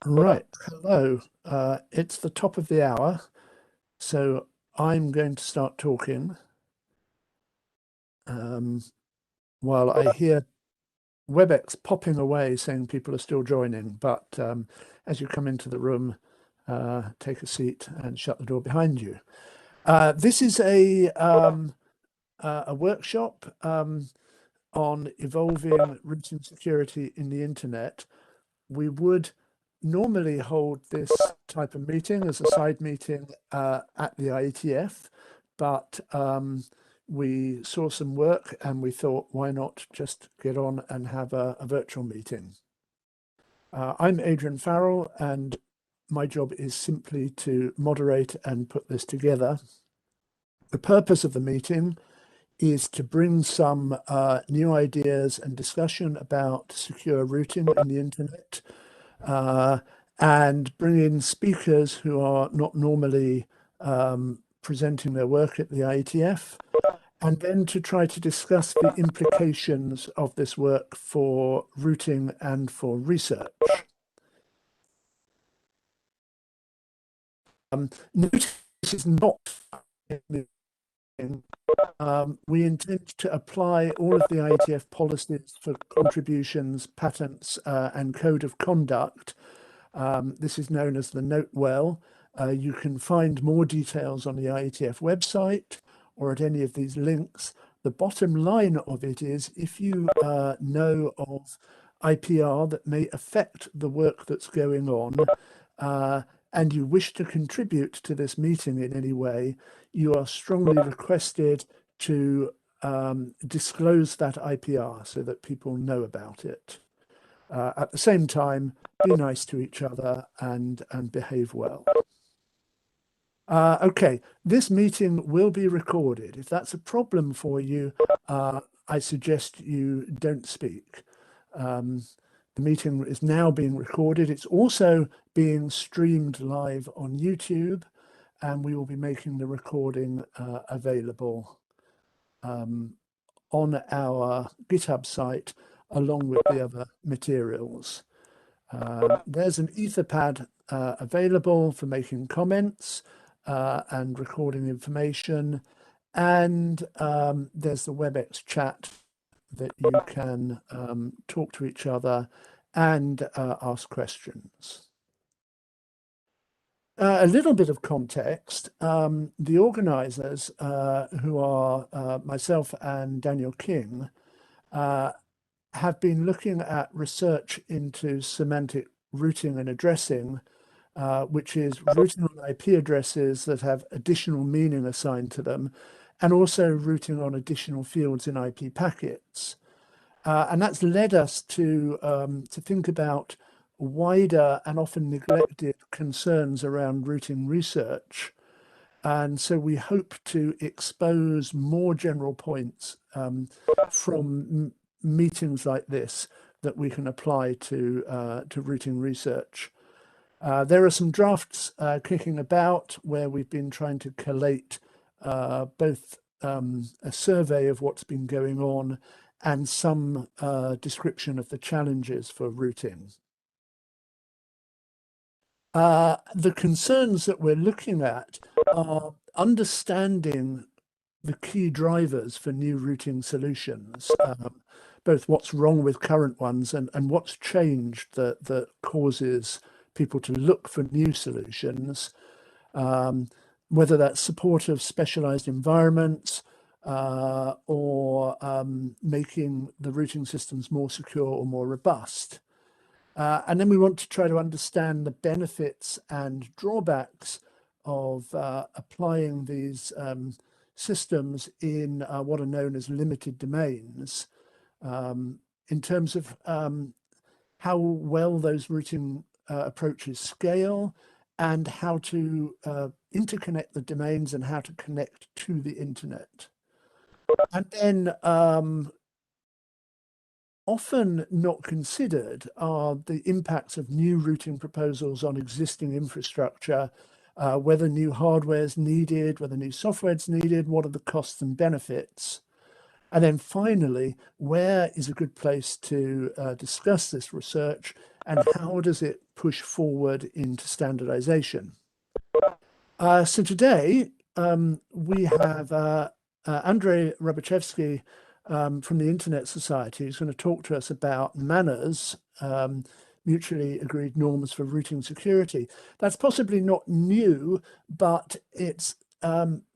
Right. Hello. It's the top of the hour, so I'm going to start talking um, while I hear WebEx popping away saying people are still joining. But as you come into the room, take a seat and shut the door behind you. This is a workshop on evolving routing security in the internet. We would normally hold this type of meeting as a side meeting at the IETF, but we saw some work and we thought, why not just get on and have a virtual meeting? I'm Adrian Farrell, and my job is simply to moderate and put this together. The purpose of the meeting is to bring some new ideas and discussion about secure routing in the internet, and bring in speakers who are not normally presenting their work at the IETF, and then to try to discuss the implications of this work for routing and for research. Notice this is not we intend to apply all of the IETF policies for contributions, patents, and code of conduct. This is known as the Note Well. You can find more details on the IETF website or at any of these links. The bottom line of it is, if you know of IPR that may affect the work that's going on, and you wish to contribute to this meeting in any way, you are strongly requested to disclose that IPR so that people know about it. At the same time, be nice to each other and behave well. Okay, this meeting will be recorded. If that's a problem for you, I suggest you don't speak. The meeting is now being recorded. It's also being streamed live on YouTube, and we will be making the recording available on our GitHub site along with the other materials. There's an Etherpad available for making comments and recording information, and there's the WebEx chat that you can talk to each other and ask questions. A little bit of context. The organizers, who are myself and Daniel King, have been looking at research into semantic routing and addressing, which is routing on IP addresses that have additional meaning assigned to them, and also routing on additional fields in IP packets. And that's led us to think about wider and often neglected concerns around routing research. And so we hope to expose more general points from meetings like this that we can apply to routing research. There are some drafts kicking about where we've been trying to collate both a survey of what's been going on and some description of the challenges for routing. The concerns that we're looking at are understanding the key drivers for new routing solutions, both what's wrong with current ones and what's changed that causes people to look for new solutions, whether that's support of specialized environments or making the routing systems more secure or more robust. And then we want to try to understand the benefits and drawbacks of applying these systems in what are known as limited domains, in terms of how well those routing approaches scale and how to interconnect the domains and how to connect to the internet. And then often not considered are the impacts of new routing proposals on existing infrastructure, whether new hardware is needed, whether new software is needed, what are the costs and benefits. And then finally, where is a good place to discuss this research and how does it push forward into standardization? So today we have Andrei Robachevsky from the Internet Society, who's going to talk to us about manners, mutually agreed norms for routing security. That's possibly not new, but it's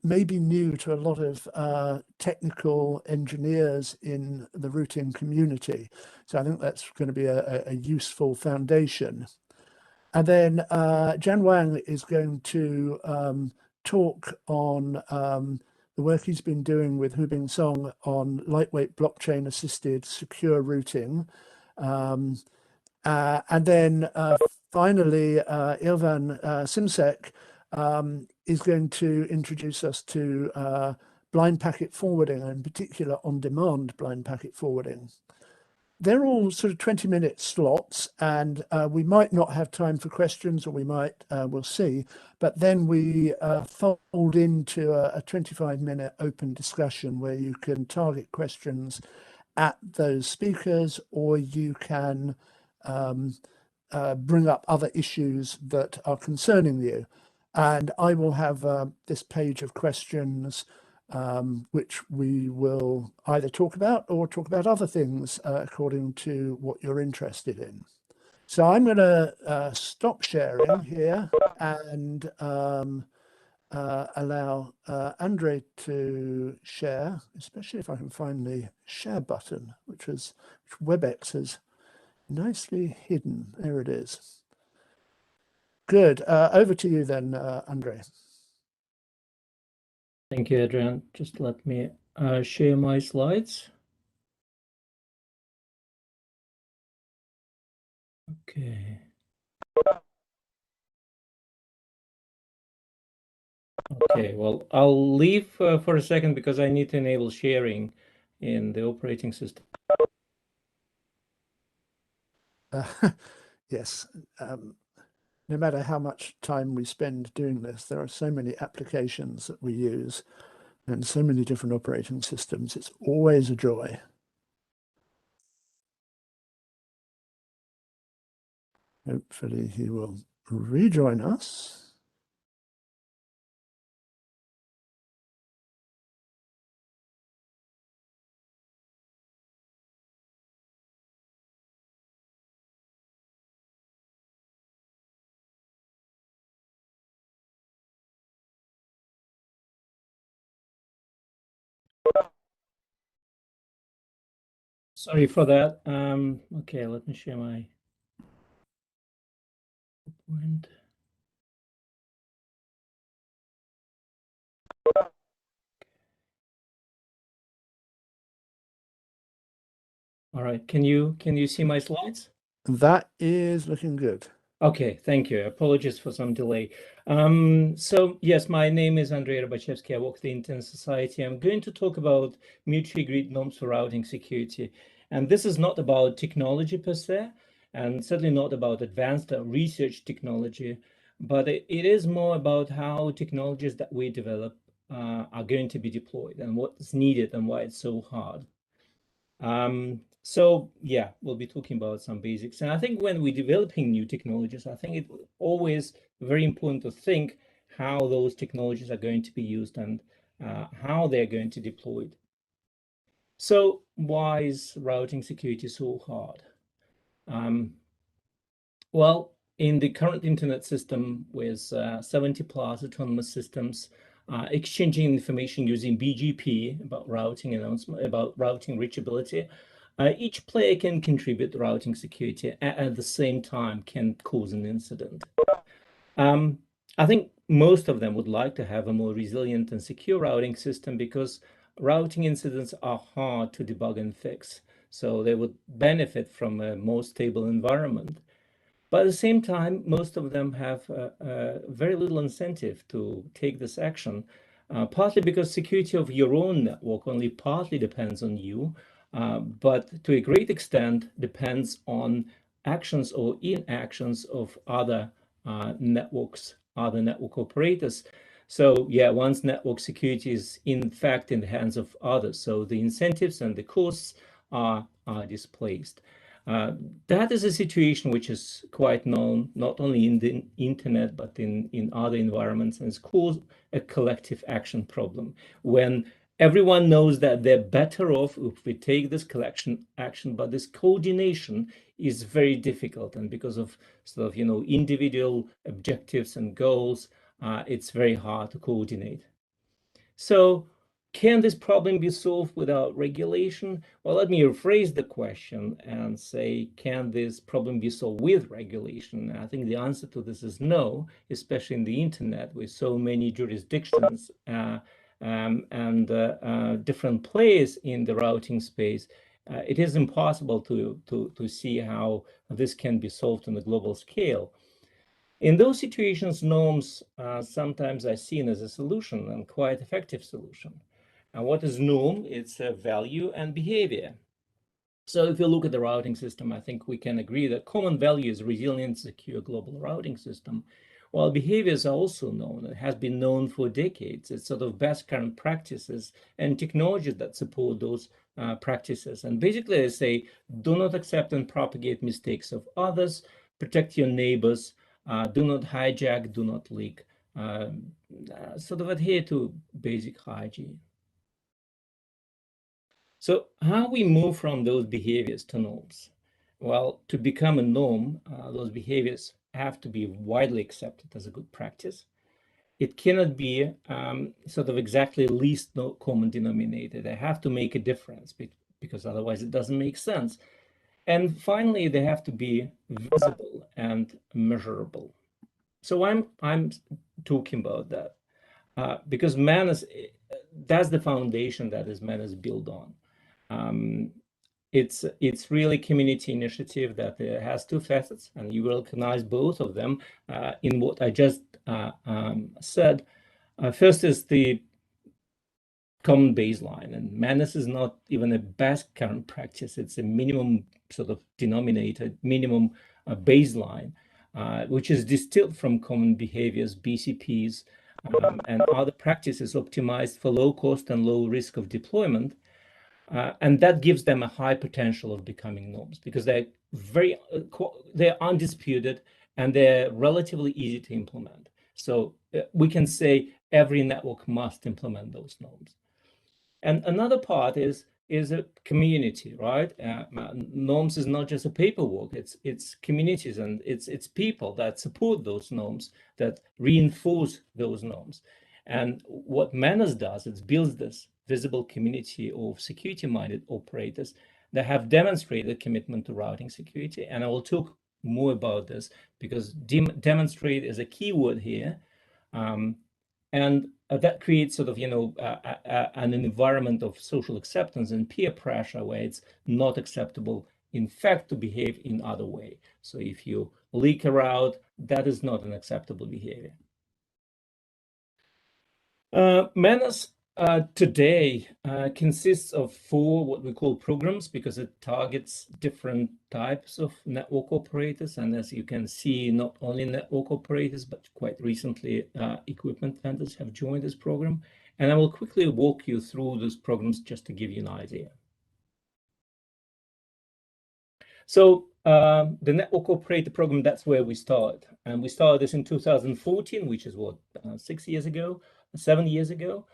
maybe new to a lot of technical engineers in the routing community. So I think that's going to be a useful foundation. And then Jan Wang is going to talk on the work he's been doing with Hubing Song on lightweight blockchain assisted secure routing. And then finally, Ilvan Simsek is going to introduce us to blind packet forwarding, and in particular on-demand blind packet forwarding. They're all sort of 20-minute slots, and we might not have time for questions, or we might, we'll see. But then we fold into a 25-minute open discussion where you can target questions at those speakers, or you can bring up other issues that are concerning you. And I will have this page of questions which we will either talk about or talk about other things according to what you're interested in. So I'm going to stop sharing here and allow Andrei to share, especially if I can find the share button, which WebEx has nicely hidden. There it is. Good. Over to you then, Andrei. Thank you, Adrian. Just let me share my slides. Okay. Okay, well, I'll leave for a second because I need to enable sharing in the operating system. Yes. No matter how much time we spend doing this, there are so many applications that we use and so many different operating systems. It's always a joy. Hopefully he will rejoin us. Sorry for that. Okay, let me share my point. All right, can you see my slides? That is looking good. Okay, thank you. Apologies for some delay. So yes, my name is Andrei Robachevsky. I work at the Internet Society. I'm going to talk about mutually agreed norms for routing security. And this is not about technology per se, and certainly not about advanced research technology, but it is more about how technologies that we develop are going to be deployed and what's needed and why it's so hard. So yeah, we'll be talking about some basics. And I think when we're developing new technologies, I think it's always very important to think how those technologies are going to be used and how they're going to be deployed. So why is routing security so hard? Well, in the current internet system with 70 plus autonomous systems exchanging information using BGP about routing announcement, about routing reachability, each player can contribute routing security at the same time can cause an incident. I think most of them would like to have a more resilient and secure routing system because routing incidents are hard to debug and fix. So they would benefit from a more stable environment. But at the same time, most of them have very little incentive to take this action, partly because security of your own network only partly depends on you, but to a great extent depends on actions or inactions of other networks, other network operators. So yeah, once network security is in fact in the hands of others, so the incentives and the costs are displaced. That is a situation which is quite known, not only in the internet, but in other environments, and it's called a collective action problem. When everyone knows that they're better off if we take this collection action, but this coordination is very difficult. And because of sort of, individual objectives and goals, it's very hard to coordinate. So can this problem be solved without regulation? Well, let me rephrase the question and say, can this problem be solved with regulation? I think the answer to this is no, especially in the internet with so many jurisdictions and different players in the routing space. It is impossible to see how this can be solved on a global scale. In those situations, norms sometimes are seen as a solution and quite effective solution. And what is norm? It's a value and behavior. So if you look at the routing system, I think we can agree that common value is resilient, secure global routing system. While behaviors are also known, it has been known for decades. It's sort of best current practices and technologies that support those practices. And basically, they say, do not accept and propagate mistakes of others, protect your neighbors, do not hijack, do not leak. Sort of adhere to basic hygiene. So how we move from those behaviors to norms? Well, to become a norm, those behaviors have to be widely accepted as a good practice. It cannot be sort of exactly least common denominator. They have to make a difference because otherwise it doesn't make sense. And finally, they have to be visible and measurable. So I'm talking about that because that's the foundation that man is built on. It's really community initiative that has two facets, and you will recognize both of them in what I just said. First is the common baseline, and madness is not even a best current practice. It's a minimum sort of denominator, minimum baseline, which is distilled from common behaviors, BCPs, and other practices optimized for low cost and low risk of deployment. And that gives them a high potential of becoming norms because they're they're undisputed and they're relatively easy to implement. So we can say every network must implement those norms. And another part is a community, right? Norms is not just a paperwork; it's communities and it's people that support those norms, that reinforce those norms. And what Manners does is builds this visible community of security-minded operators that have demonstrated commitment to routing security. And I will talk more about this because demonstrate is a key word here. And that creates sort of, an environment of social acceptance and peer pressure where it's not acceptable, in fact, to behave in other way. So if you leak a route, that is not an acceptable behavior. Manners today consists of 4 what we call programs because it targets different types of network operators. And as you can see, not only network operators, but quite recently equipment vendors have joined this program. And I will quickly walk you through those programs just to give you an idea. So the network operator program, that's where we start. And we started this in 2014, which is what, 6 years ago, 7 years ago.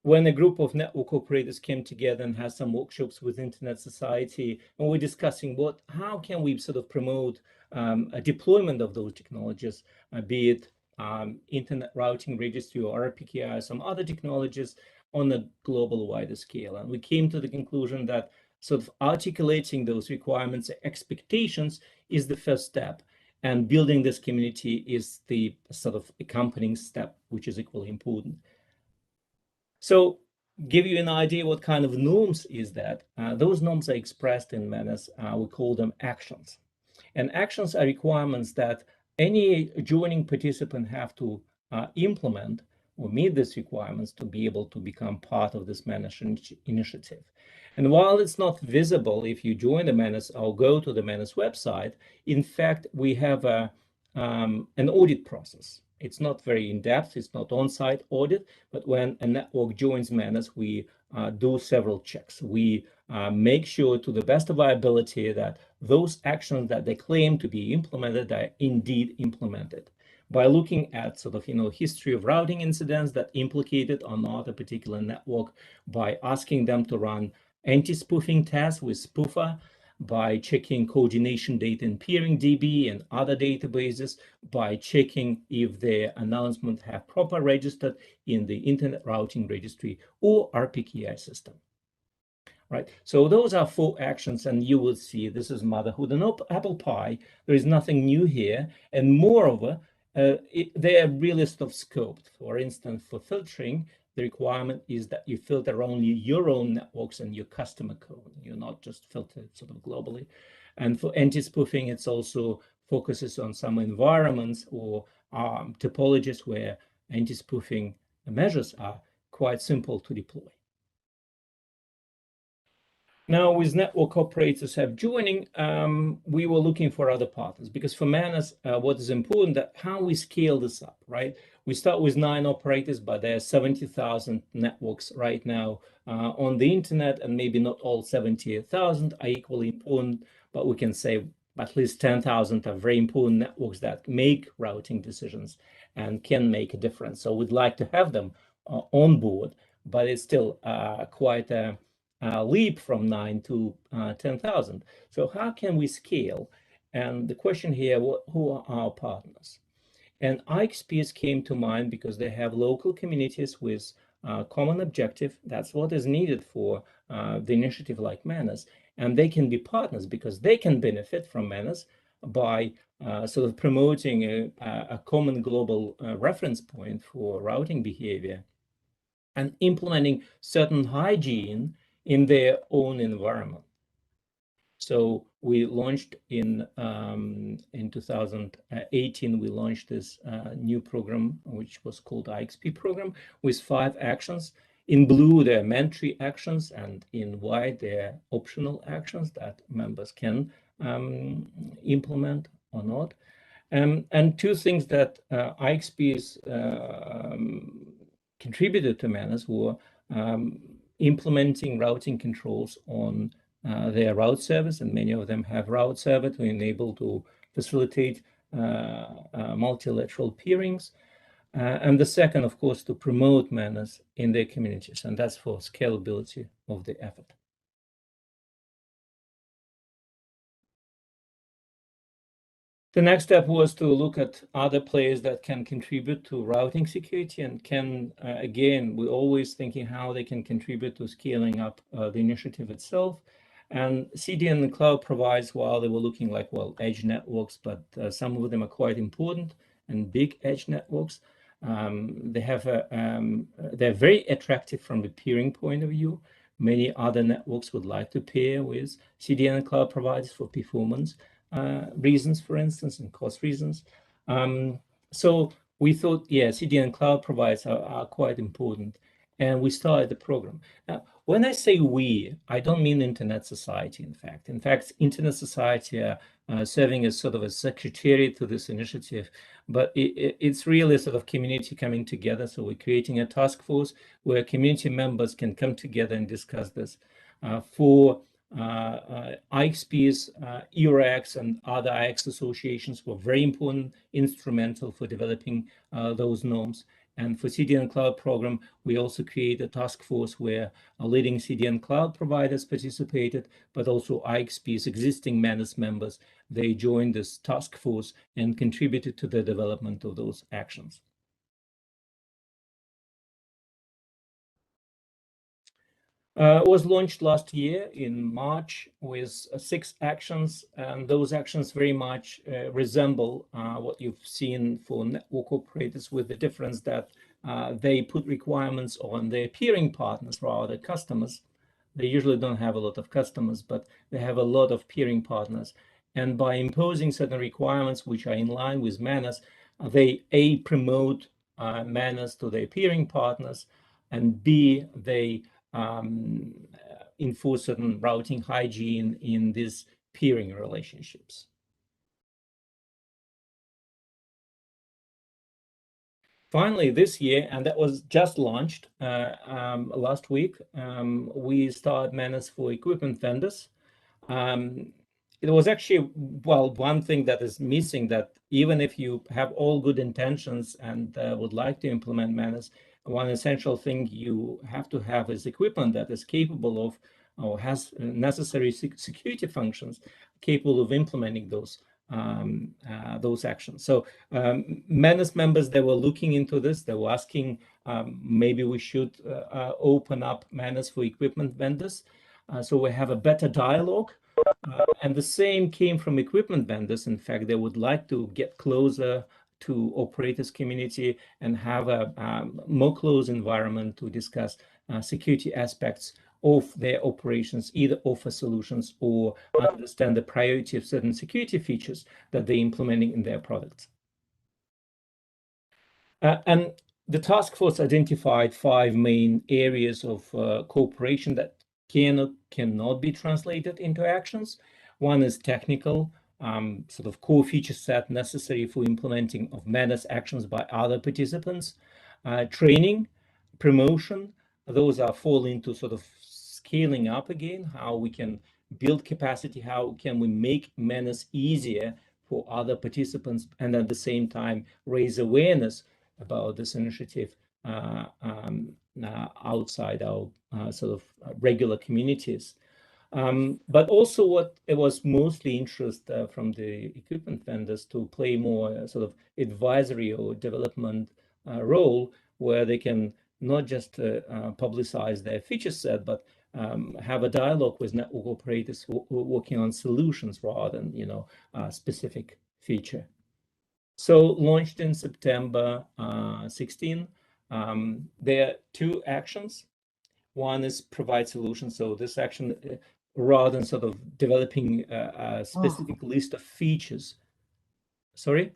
when a group of network operators came together and had some workshops with Internet Society, and we're discussing how can we sort of promote a deployment of those technologies, be it Internet Routing Registry or RPKI, some other technologies on a global wider scale. And we came to the conclusion that sort of articulating those requirements, expectations is the first step. And building this community is the sort of accompanying step, which is equally important. So give you an idea what kind of norms is that. Those norms are expressed in manners. We call them actions. And actions are requirements that any joining participant have to implement or meet these requirements to be able to become part of this Manners initiative. And while it's not visible if you join the Manners or go to the Manners website, in fact, we have an audit process. It's not very in-depth, it's not on-site audit, but when a network joins Manners, we do several checks. We make sure to the best of our ability that those actions that they claim to be implemented are indeed implemented. By looking at sort of, history of routing incidents that implicated or not a particular network, by asking them to run anti-spoofing tests with Spoofer, by checking coordination data in peering DB and other databases, by checking if their announcements have proper registered in the Internet Routing Registry or RPKI system. Right, so those are 4 actions, and you will see this is motherhood and apple pie. There is nothing new here, and moreover, they are really sort of scoped. For instance, for filtering, the requirement is that you filter only your own networks and your customer code. You're not just filtered sort of globally. And for anti-spoofing, it's also focuses on some environments or topologies where anti-spoofing measures are quite simple to deploy. Now, with network operators have joining, we were looking for other partners, because for Manners, what is important that how we scale this up, right? We start with 9 operators, but there are 70,000 networks right now on the internet, and maybe not all 70,000 are equally important, but we can say at least 10,000 are very important networks that make routing decisions and can make a difference. So we'd like to have them on board, but it's still quite a leap from 9 to 10,000. So how can we scale? And the question here, who are our partners? And IXPs came to mind because they have local communities with common objective. That's what is needed for the initiative like Manners. And they can be partners because they can benefit from Manners by sort of promoting a common global reference point for routing behavior and implementing certain hygiene in their own environment. So we launched in 2018, we launched this new program, which was called IXP program, with 5 actions. In blue, they're mandatory actions, and in white, they're optional actions that members can implement or not. And 2 things that IXPs contributed to Manners were implementing routing controls on their route service, and many of them have route server to enable to facilitate multilateral peerings. And the second, of course, to promote Manners in their communities, and that's for scalability of the effort. The next step was to look at other players that can contribute to routing security and can, again, we're always thinking how they can contribute to scaling up the initiative itself. And CDN and cloud provides, while they were looking like, well, edge networks, but some of them are quite important and big edge networks. They have they're very attractive from the peering point of view. Many other networks would like to pair with CDN and cloud providers for performance reasons, for instance, and cost reasons. So we thought, yeah, CDN cloud providers are quite important, and we started the program. Now, when I say we, I don't mean Internet Society, in fact. In fact, Internet Society are serving as sort of a secretariat to this initiative, but it's really sort of community coming together. So we're creating a task force where community members can come together and discuss this. For IXPs, EURX, and other IX associations were very important, instrumental for developing those norms. And for CDN Cloud program, we also create a task force where leading CDN Cloud providers participated, but also IXP's existing Manus members. They joined this task force and contributed to the development of those actions. It was launched last year in March with 6 actions, and those actions very much resemble what you've seen for network operators, with the difference that they put requirements on their peering partners rather than customers. They usually don't have a lot of customers, but they have a lot of peering partners. And by imposing certain requirements which are in line with Manus, they promote Manus to their peering partners, and B, they enforce certain routing hygiene in these peering relationships. Finally, this year, and that was just launched last week, we started Manus for equipment vendors. It was actually, well, one thing that is missing, that even if you have all good intentions and would like to implement Manus, one essential thing you have to have is equipment that is capable of, or has necessary security functions capable of implementing those actions. So Manus members, they were looking into this. They were asking, maybe we should open up Manus for equipment vendors, so we have a better dialogue. And the same came from equipment vendors. In fact, they would like to get closer to operators community and have a more close environment to discuss security aspects of their operations, either offer solutions or understand the priority of certain security features that they're implementing in their products. And the task force identified 5 main areas of cooperation that cannot be translated into actions. One is technical, sort of core feature set necessary for implementing of Manus actions by other participants. Training, promotion, those are fall into sort of scaling up again, how we can build capacity, how can we make Manus easier for other participants, and at the same time raise awareness about this initiative outside our sort of regular communities. But also what it was mostly interest from the equipment vendors to play more sort of advisory or development role, where they can not just publicize their feature set, but have a dialogue with network operators who are working on solutions rather than, you know, a specific feature. So launched in September 16, there are 2 actions. One is provide solutions. So this action, rather than sort of developing a specific list of features. Sorry?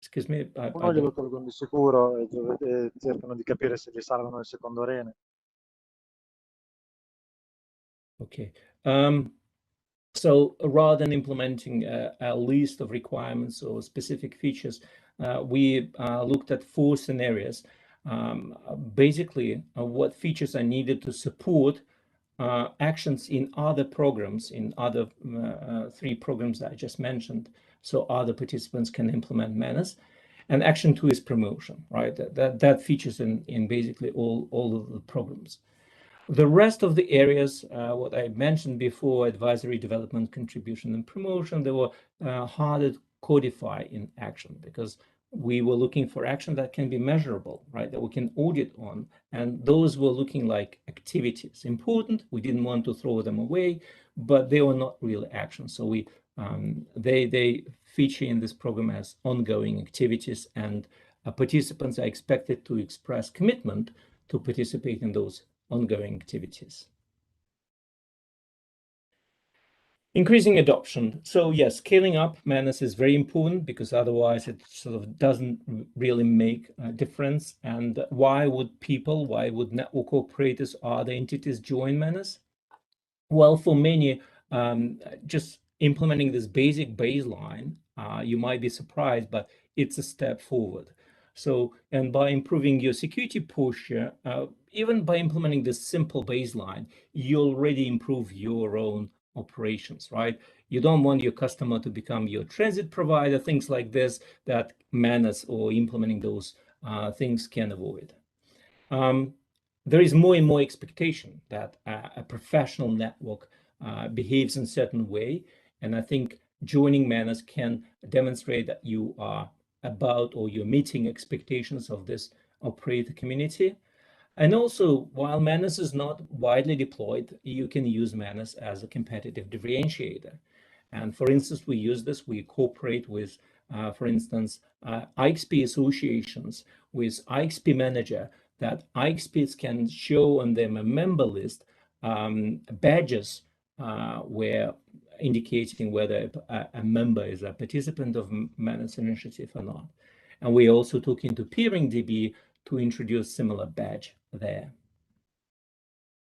Excuse me. Uno glielo tolgono di sicuro e cercano di capire se gli salvano il secondo rene. Okay. So rather than implementing a list of requirements or specific features, we looked at 4 scenarios. Basically, what features are needed to support actions in other programs, in other 3 programs that I just mentioned, so other participants can implement Manus. And action 2 is promotion, right? That features in basically all of the programs. The rest of the areas, what I mentioned before, advisory, development, contribution, and promotion, they were harder to codify in action, because we were looking for action that can be measurable, right? That we can audit on. And those were looking like activities. Important, we didn't want to throw them away, but they were not real actions. So they feature in this program as ongoing activities, and participants are expected to express commitment to participate in those ongoing activities. Increasing adoption. So yes, scaling up Manus is very important, because otherwise it sort of doesn't really make a difference. And why would network operators or other entities join Manus? Well, for many, just implementing this basic baseline, you might be surprised, but it's a step forward. So, and by improving your security posture, even by implementing this simple baseline, you already improve your own operations, right? You don't want your customer to become your transit provider, things like this that manners or implementing those things can avoid. There is more and more expectation that a professional network behaves in a certain way. And I think joining manners can demonstrate that you are about or you're meeting expectations of this operator community. And also, while manners is not widely deployed, you can use manners as a competitive differentiator. And for instance, we cooperate with, for instance, IXP associations with IXP Manager, that IXPs can show on their member list badges where indicating whether a member is a participant of Manners Initiative or not. And we also took into Peering DB to introduce similar badge there.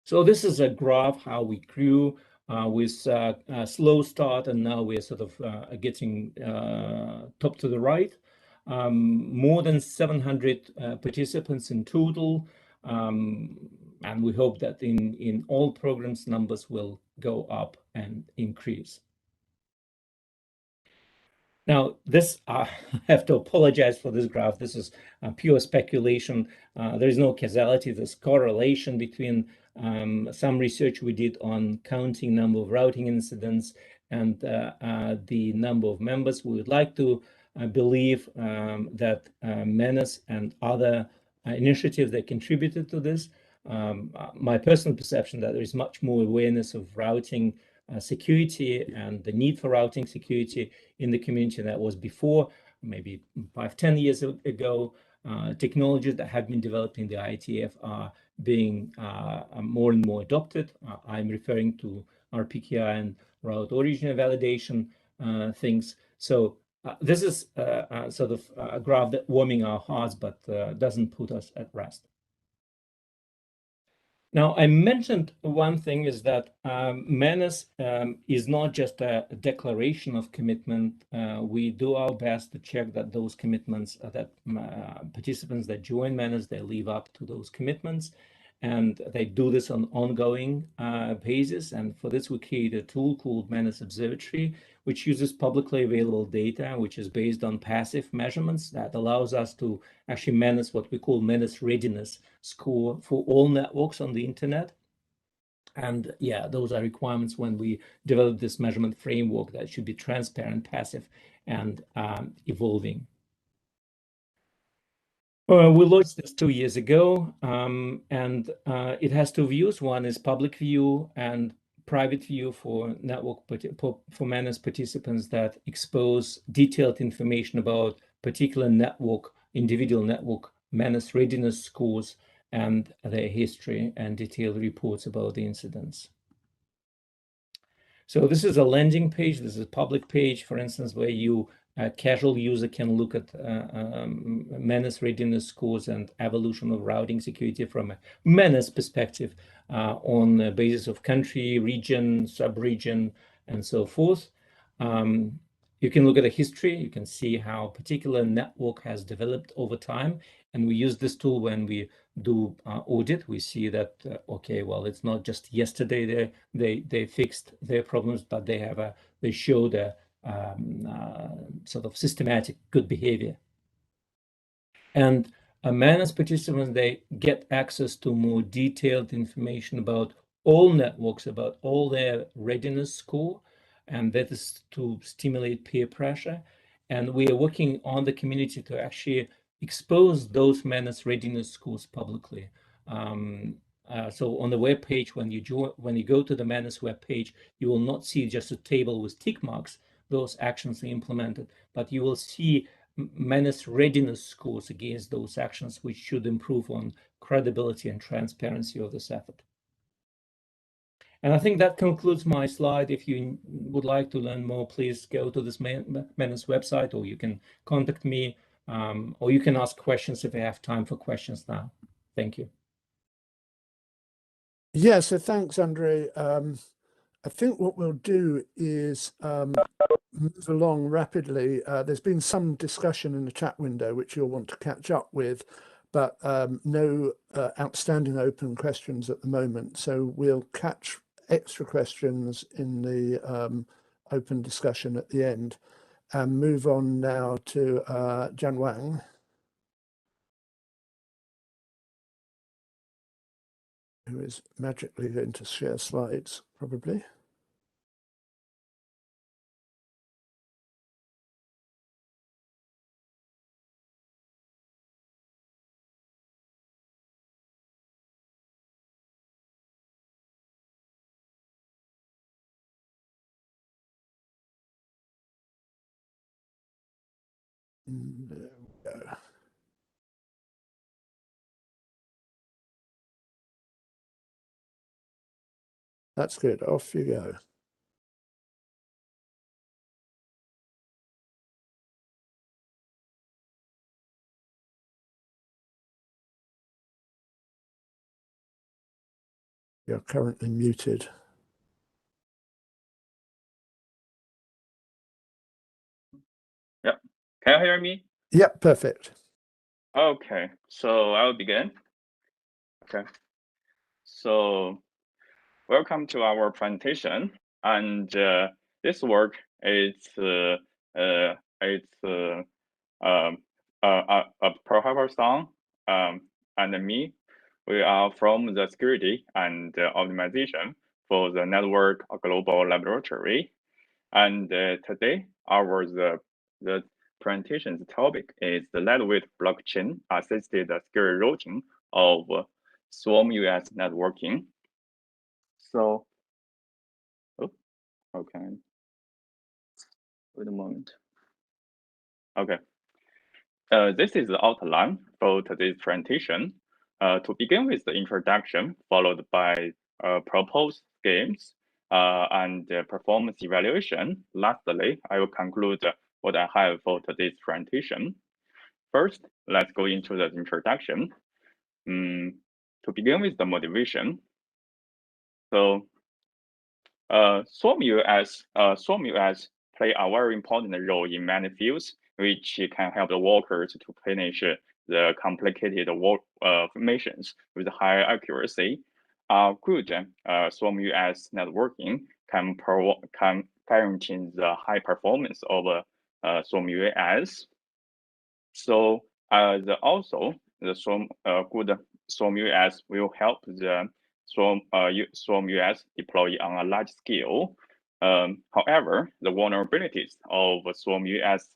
So this is a graph how we grew with a slow start, and now we're sort of getting top to the right. More than 700 participants in total, and we hope that in all programs numbers will go up and increase. Now, this, I have to apologize for this graph. This is pure speculation. There is no causality. There's correlation between some research we did on counting number of routing incidents and the number of members. We would like to believe that Menace and other initiatives that contributed to this. My personal perception that there is much more awareness of routing security and the need for routing security in the community that was before, maybe 5-10 years ago. Technologies that have been developed in the IETF are being more and more adopted. I'm referring to RPKI and route origin validation things. So this is sort of a graph that warming our hearts, but doesn't put us at rest. Now, I mentioned one thing is that Menace is not just a declaration of commitment. We do our best to check that those commitments, that participants that join Menace, they live up to those commitments. And they do this on ongoing basis. And for this, we created a tool called Menace Observatory, which uses publicly available data, which is based on passive measurements that allows us to actually manage what we call Menace readiness score for all networks on the internet. And yeah, those are requirements when we develop this measurement framework that should be transparent, passive, and evolving. We launched this 2 years ago, and it has two views. One is public view and private view for network for Menace participants that expose detailed information about particular network, individual network Menace readiness scores and their history, and detailed reports about the incidents. So this is a landing page. This is a public page, for instance, where a casual user can look at Menace readiness scores and evolution of routing security from a Menace perspective on the basis of country, region, sub-region, and so forth. You can look at the history. You can see how a particular network has developed over time. And we use this tool when we do audit. We see that, okay, well, it's not just yesterday they fixed their problems, but they showed a sort of systematic good behavior. And Menace participants, they get access to more detailed information about all networks, about all their readiness score, and that is to stimulate peer pressure. And we are working on the community to actually expose those Menace readiness scores publicly. So on the web page, when you go to the Menace web page, you will not see just a table with tick marks. Those actions are implemented, but you will see Menace readiness scores against those actions, which should improve on credibility and transparency of this effort. And I think that concludes my slide. If you would like to learn more, please go to this Menace website, or you can contact me, or you can ask questions if I have time for questions now. Thank you. Yeah, so thanks, Andrei. I think what we'll do is move along rapidly. There's been some discussion in the chat window, which you'll want to catch up with, but no outstanding open questions at the moment. So we'll catch extra questions in the open discussion at the end, and move on now to Jian Wang, who is magically going to share slides, probably. There we go. That's good. Off you go. You're currently muted. Yep. Can you hear me? Yep, perfect. Okay, so I'll begin. Okay. So welcome to our presentation. And this work is a professor and me. We are from the security and optimization for the network global laboratory. And today the presentation's topic is the lightweight blockchain assisted secure routing of Swarm US networking. So, okay. Wait a moment. Okay. This is the outline for today's presentation. To begin with the introduction, followed by proposed schemes and performance evaluation. Lastly, I will conclude what I have for today's presentation. First, let's go into the introduction. To begin with the motivation. So, Swarm US play a very important role in many fields, which can help the workers to finish the complicated work missions with high accuracy. Good Swarm US networking can guarantee the high performance of Swarm US. So also the good Swarm US will help the Swarm US deploy on a large scale. However, the vulnerabilities of Swarm US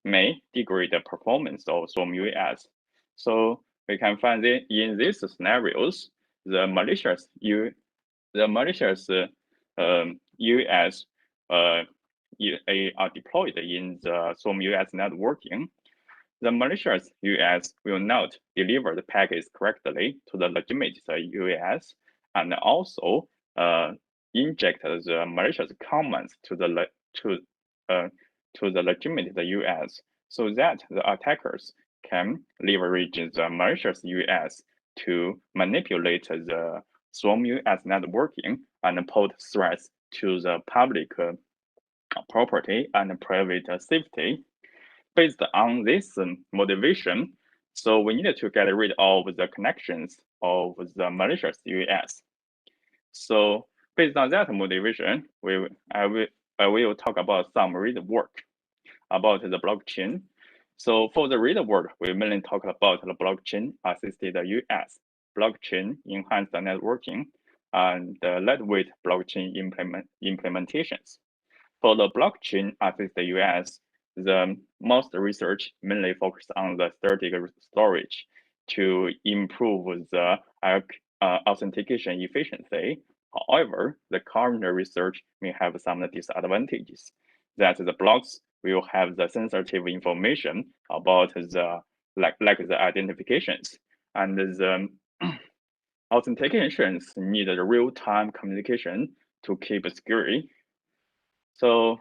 may degrade the performance of Swarm US. So we can find that in these scenarios, the malicious US are deployed in the Swarm US networking. The malicious US will not deliver the packets correctly to the legitimate US, and also inject the malicious commands to the legitimate US, so that the attackers can leverage the malicious US to manipulate the Swarm US networking and pose threats to the public property and private safety. Based on this motivation, so we need to get rid of the connections of the malicious US. So based on that motivation, I will talk about some read work about the blockchain. So for the read work, we mainly talk about the blockchain assisted US, blockchain enhanced networking, and lightweight blockchain implementations. For the blockchain assisted US, the most research mainly focused on the static storage to improve the authentication efficiency. However, the current research may have some disadvantages, that the blocks will have the sensitive information about the like the identifications, and the authentications need a real-time communication to keep security. So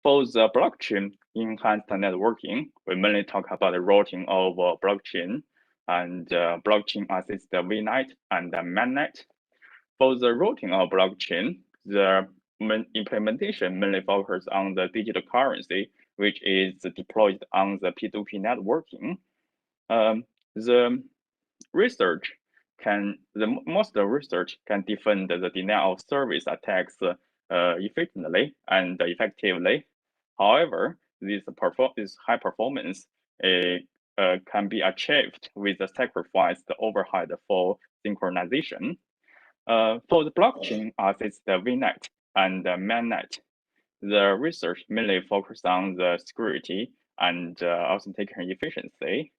for the blockchain enhanced networking, we mainly talk about the routing of blockchain and blockchain assisted VNet and mainnet. For the routing of blockchain, the implementation mainly focuses on the digital currency, which is deployed on the P2P networking. The research most research can defend the denial of service attacks efficiently and effectively. However, this high performance can be achieved with the sacrifice the overhead for synchronization. For the blockchain assisted VNet and mainnet, the research mainly focused on the security and authentication efficiency.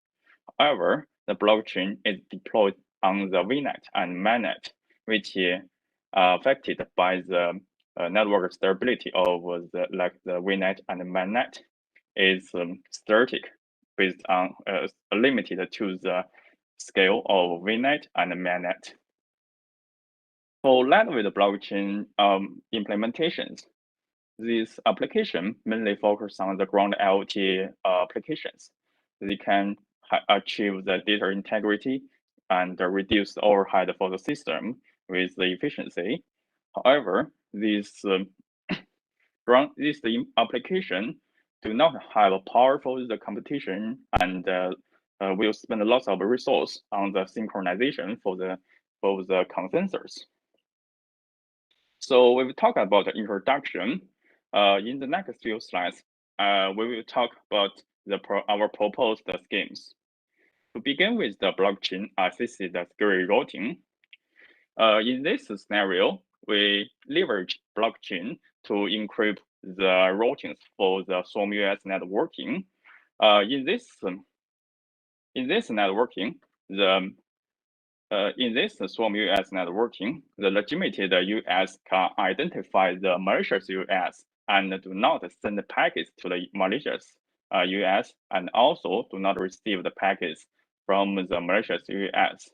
However, the blockchain is deployed on the VNet and mainnet, which is affected by the network stability of the VNet and mainnet is static, based on limited to the scale of VNet and mainnet. For lightweight blockchain implementations, this application mainly focus on the ground IoT applications. They can achieve the data integrity and reduce the overhead for the system with the efficiency. However, this application do not have a powerful competition and will spend lots of resource on the synchronization for the consensus. So we will talk about the introduction. In the next few slides, we will talk about our proposed schemes. To begin with the blockchain assisted security routing. In this scenario, we leverage blockchain to encrypt the routings for the SwarmOS networking. In this networking, in this SwarmOS networking, the legitimate US can identify the malicious US and do not send packets to the malicious US, and also do not receive the packets from the malicious US.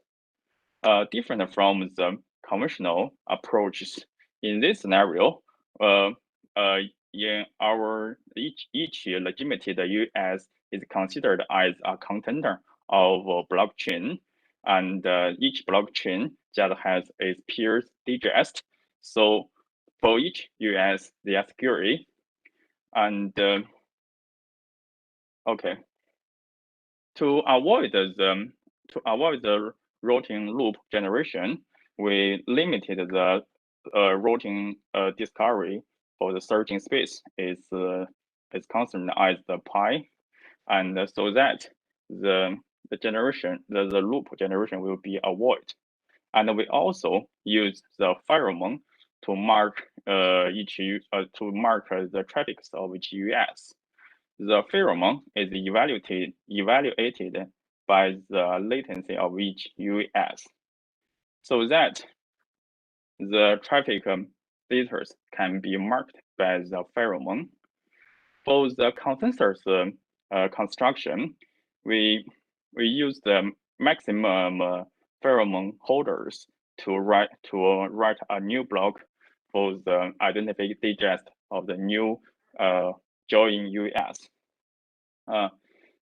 Different from the conventional approaches, in this scenario, in our each legitimate US is considered as a container of a blockchain, and each blockchain just has its peers digest. So for each US, they are security. And okay, to avoid the routing loop generation, we limited the routing discovery for the searching space is constant as the pi, and so that the loop generation will be avoided. And we also use the pheromone to mark the traffics of each US. The pheromone is evaluated by the latency of each US, so that the traffic status can be marked by the pheromone. For the consensus construction, we use the maximum pheromone holders to write a new block for the identified digest of the new join US.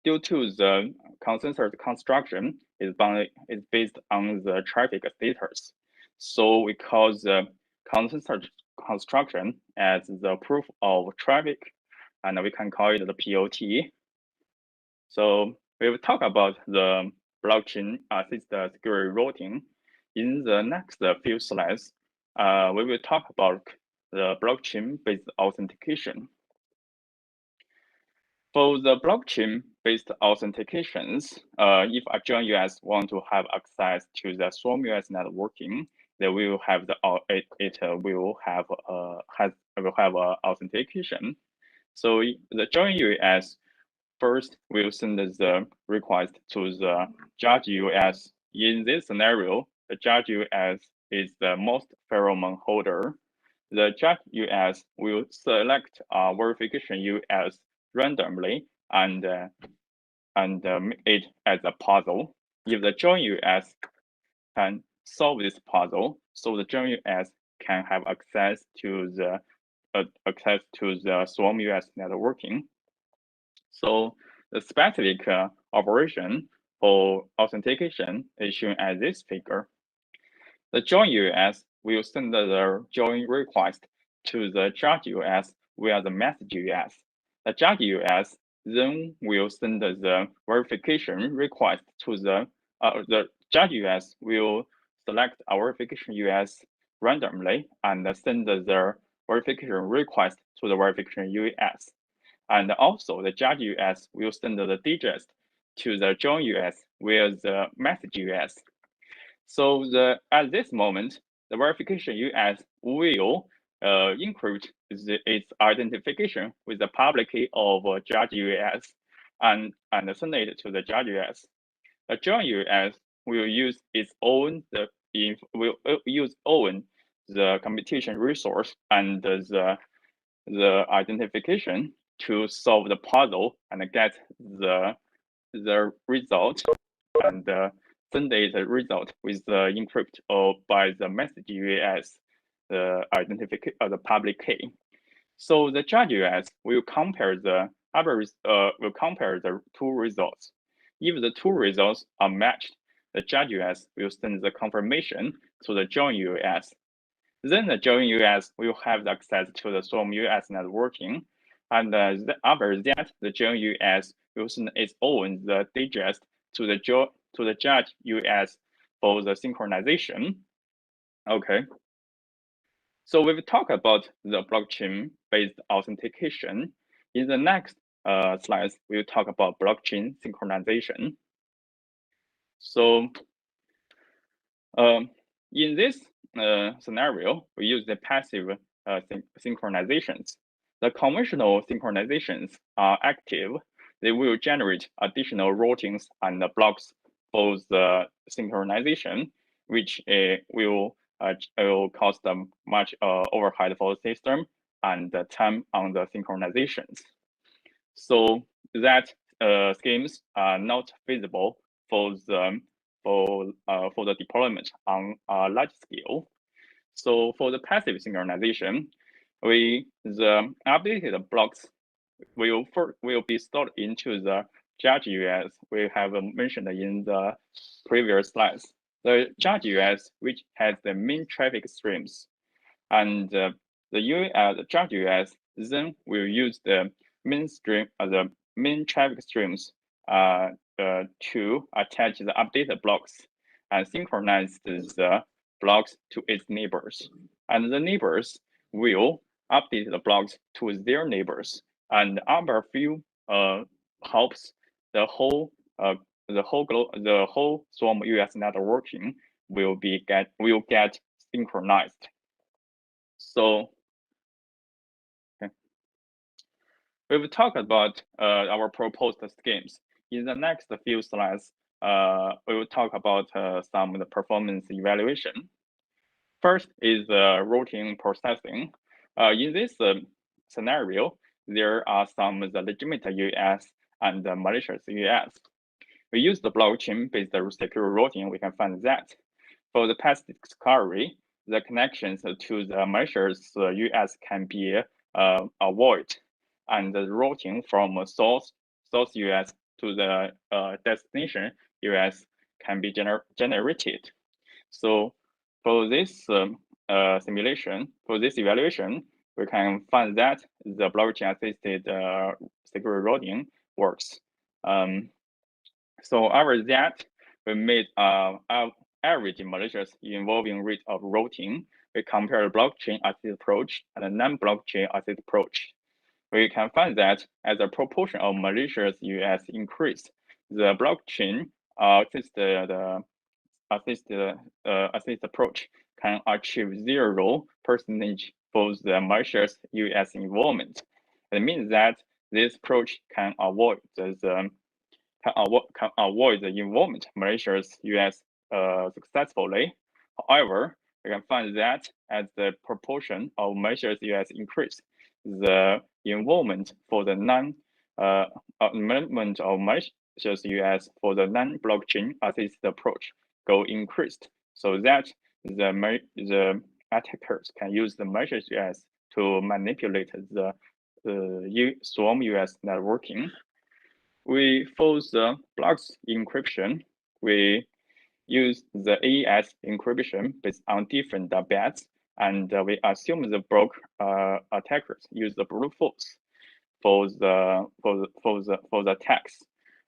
Due to the consensus construction is based on the traffic status, so we call the consensus construction as the proof of traffic, and we can call it the POT. So we will talk about the blockchain assisted security routing. In the next few slides, we will talk about the blockchain-based authentication. For the blockchain-based authentications, if a joint US want to have access to the SwarmOS networking, they will have will have authentication. So the joint US first will send the request to the judge US. In this scenario, the judge US is the most pheromone holder. The judge US will select a verification US randomly and make it as a puzzle. If the join US can solve this puzzle, so the join US can have access to the SwarmOS networking. So the specific operation for authentication is shown as this figure. The join US will send the join request to the judge US via the message US. The judge US then will send the verification request to the judge US will select a verification US randomly and send the verification request to the verification US. And also the judge US will send the digits to the join US via the message US. So at this moment, the verification US will encrypt its identification with the public key of judge US and send it to the judge US. The join US will use its own the computation resource and the identification to solve the puzzle and get the result and send the result with the encrypt or by the message US the identification of the public key. So the judge US will compare the two results. If the two results are matched, the judge US will send the confirmation to the join US. Then the join US will have access to the Swarm US networking, and after that, the join US will send its own the digits to the judge US for the synchronization. Okay. So we've talked about the blockchain-based authentication. In the next slides, we'll talk about blockchain synchronization. So in this scenario, we use the passive synchronizations. The conventional synchronizations are active. They will generate additional routines and blocks for the synchronization, which will cost much overhead for the system and the time on the synchronizations. So that schemes are not feasible for the deployment on a large scale. So for the passive synchronization, the updated blocks will be stored into the judge US we have mentioned in the previous slides. The judge US, which has the main traffic streams, and the judge US then will use the the main traffic streams to attach the updated blocks and synchronize the blocks to its neighbors. And the neighbors will update the blocks to their neighbors. And after few hops, the whole Swarm US networking will get synchronized. So okay. We've talked about our proposed schemes. In the next few slides, we will talk about some of the performance evaluation. First is routing processing. In this scenario, there are some of the legitimate US and malicious US. We use the blockchain-based secure routing. We can find that. For the past discovery, the connections to the malicious US can be avoided, and the routing from source US to the destination US can be generated. So for this simulation, for this evaluation, we can find that the blockchain-assisted secure routing works. So after that, we made average malicious involving rate of routing. We compare the blockchain-assisted approach and the non-blockchain-assisted approach. We can find that as a proportion of malicious US increase, the blockchain assisted approach can achieve 0% for the malicious US involvement. It means that this approach can avoid the involvement of malicious US successfully. However, we can find that as the proportion of malicious US increase, the involvement for the non-amendment of malicious US for the non-blockchain assisted approach go increased, so that the attackers can use the malicious US to manipulate the Swarm US networking. For the blocks encryption, we use the AES encryption based on different bets, and we assume the block attackers use the brute force for the attacks,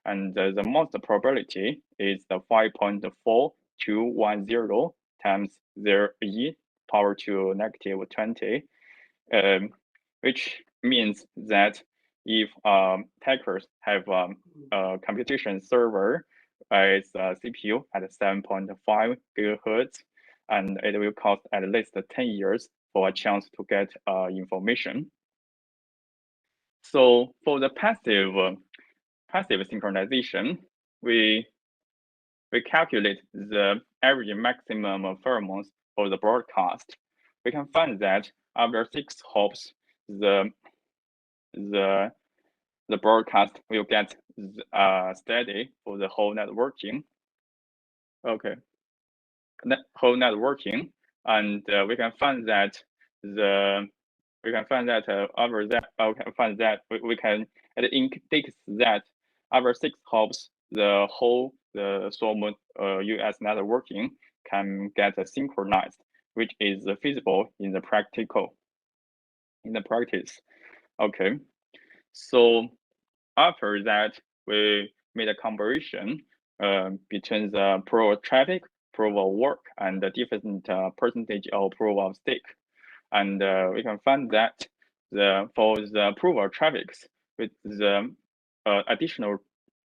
and the most probability is the 5.4210 times their e power to negative 20, which means that if attackers have a computation server with a CPU at 7.5 gigahertz, and it will cost at least 10 years for a chance to get information. So for the passive synchronization, we calculate the average maximum pheromones for the broadcast. We can find that after 6 hops, the broadcast will get steady for the whole networking. Okay, whole networking, and we can find that it indicates that after 6 hops, the SOM US networking can get synchronized, which is feasible in the practice. Okay, so after that, we made a comparison between the proof of traffic, proof of work, and the different percentage of proof of stake. And we can find that for the proof of traffics, with the additional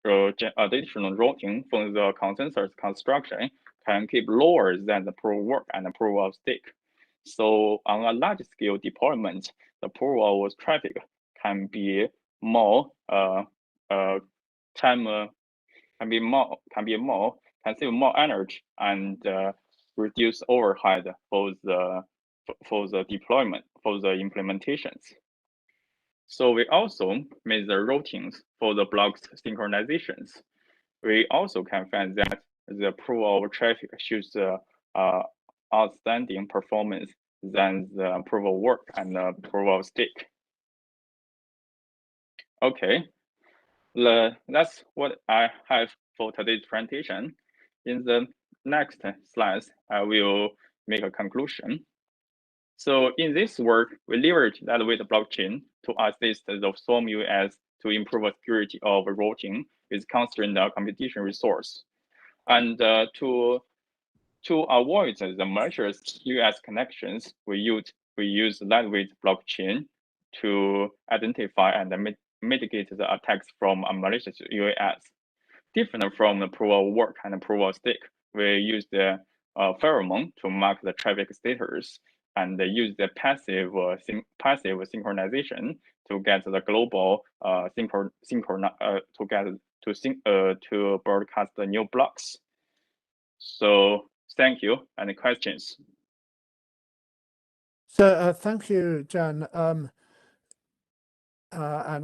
routing from the consensus construction can keep lower than the proof of work and the proof of stake. So on a large scale deployment, the proof of traffic can be more save more energy and reduce overhead for the deployment, for the implementations. So we also made the routings for the blocks synchronizations. We also can find that the proof of traffic shows outstanding performance than the proof of work and the proof of stake. Okay, that's what I have for today's presentation. In the next slides, I will make a conclusion. So in this work, we leverage lightweight blockchain to assist the SOM US to improve the security of routing with constrained computation resource. And to avoid the malicious US connections, we use lightweight blockchain to identify and mitigate the attacks from a malicious US. Different from the proof of work and proof of stake, we use the pheromone to mark the traffic status, and use the passive synchronization to get the global to broadcast the new blocks. So thank you. Any questions? So thank you, Jan. And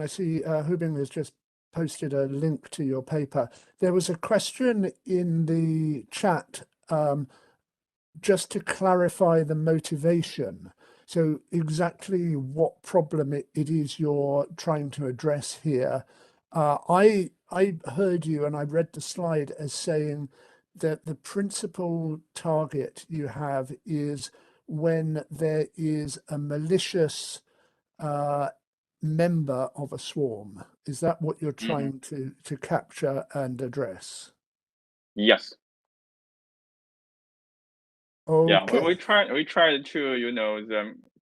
I see Hubing has just posted a link to your paper. There was a question in the chat just to clarify the motivation. So exactly what problem it is you're trying to address here. I heard you and I read the slide as saying that the principal target you have is when there is a malicious member of a swarm. Is that what you're trying to capture and address? Yes. Okay. Yeah, we try to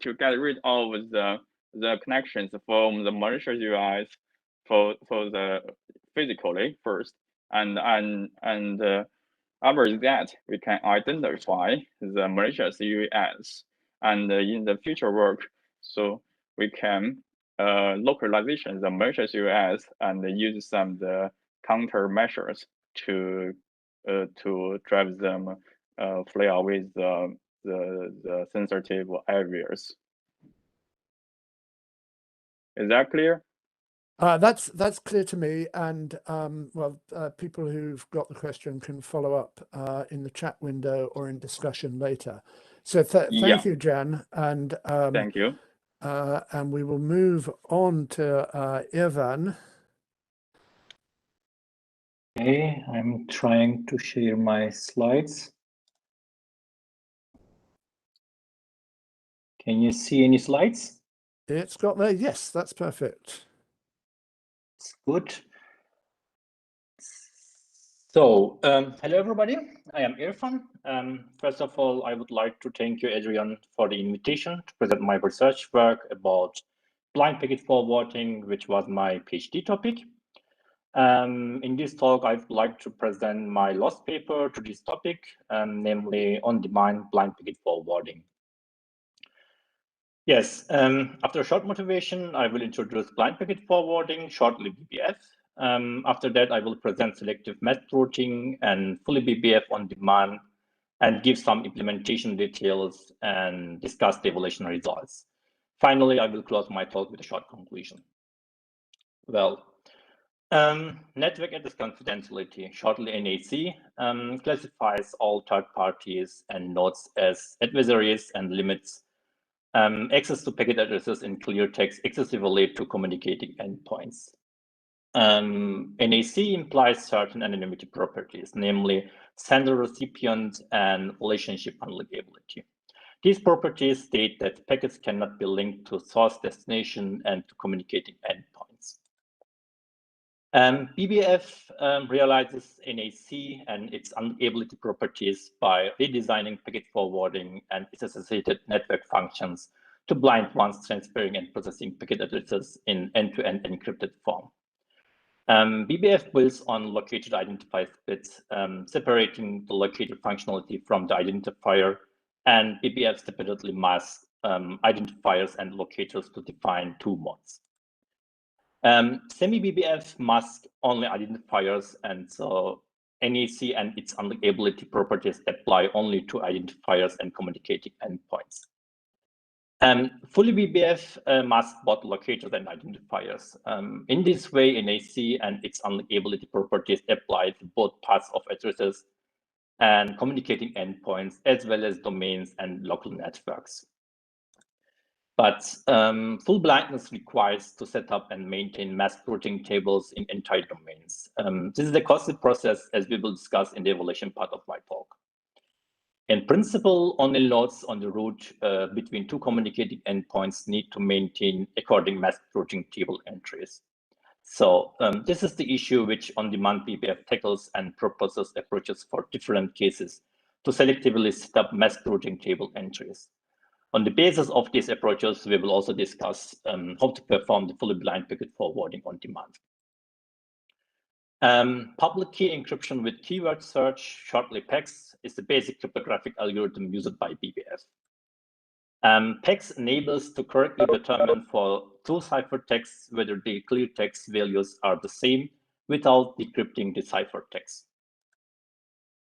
to get rid of the connections from the malicious UIs for the physically first, and after that we can identify the malicious UIs, and in the future work, so we can localization the malicious UIs and use some the countermeasures to drive them fly away the sensitive areas. Is that clear? That's clear to me, and people who've got the question can follow up in the chat window or in discussion later. So thank you, Jan, and thank you. And we will move on to Ivan. Okay, I'm trying to share my slides. Can you see any slides? It's got there. Yes, that's perfect. It's good. So, hello everybody, I am Irfan. First of all, I would like to thank you, Adrian, for the invitation to present my research work about blind packet forwarding, which was my PhD topic. In this talk, I'd like to present my last paper to this topic, namely on-demand blind packet forwarding. Yes, after a short motivation, I will introduce blind packet forwarding, shortly BPF. After that, I will present selective mass routing and fully BPF on demand and give some implementation details and discuss the evaluation results. Finally, I will close my talk with a short conclusion. Well, network address confidentiality, shortly NAC, classifies all third parties and nodes as adversaries and limits access to packet addresses in clear text excessively to communicating endpoints. NAC implies certain anonymity properties, namely sender-recipient and relationship unlinkability. These properties state that packets cannot be linked to source destination and to communicating endpoints. BBF realizes NAC and its unlinkability properties by redesigning packet forwarding and its associated network functions to blind once transferring and processing packet addresses in end-to-end encrypted form. BBF builds on located identifier bits, separating the locator functionality from the identifier, and BBF separately masks identifiers and locators to define two modes. Semi-BBF masks only identifiers, and so NAC and its unlinkability properties apply only to identifiers and communicating endpoints. Fully BBF masks both locators and identifiers. In this way, NAC and its unlinkability properties apply to both parts of addresses and communicating endpoints, as well as domains and local networks. But full blindness requires to set up and maintain mask routing tables in entire domains. This is a costly process, as we will discuss in the evaluation part of my talk. In principle, only nodes on the route between two communicating endpoints need to maintain according mask routing table entries. So this is the issue which on-demand BBF tackles and proposes approaches for different cases to selectively set up mask routing table entries. On the basis of these approaches, we will also discuss how to perform the fully blind packet forwarding on demand. Public key encryption with keyword search, shortly PEX, is the basic cryptographic algorithm used by BBF. PEX enables to correctly determine for two ciphertexts whether the clear text values are the same without decrypting the ciphertext.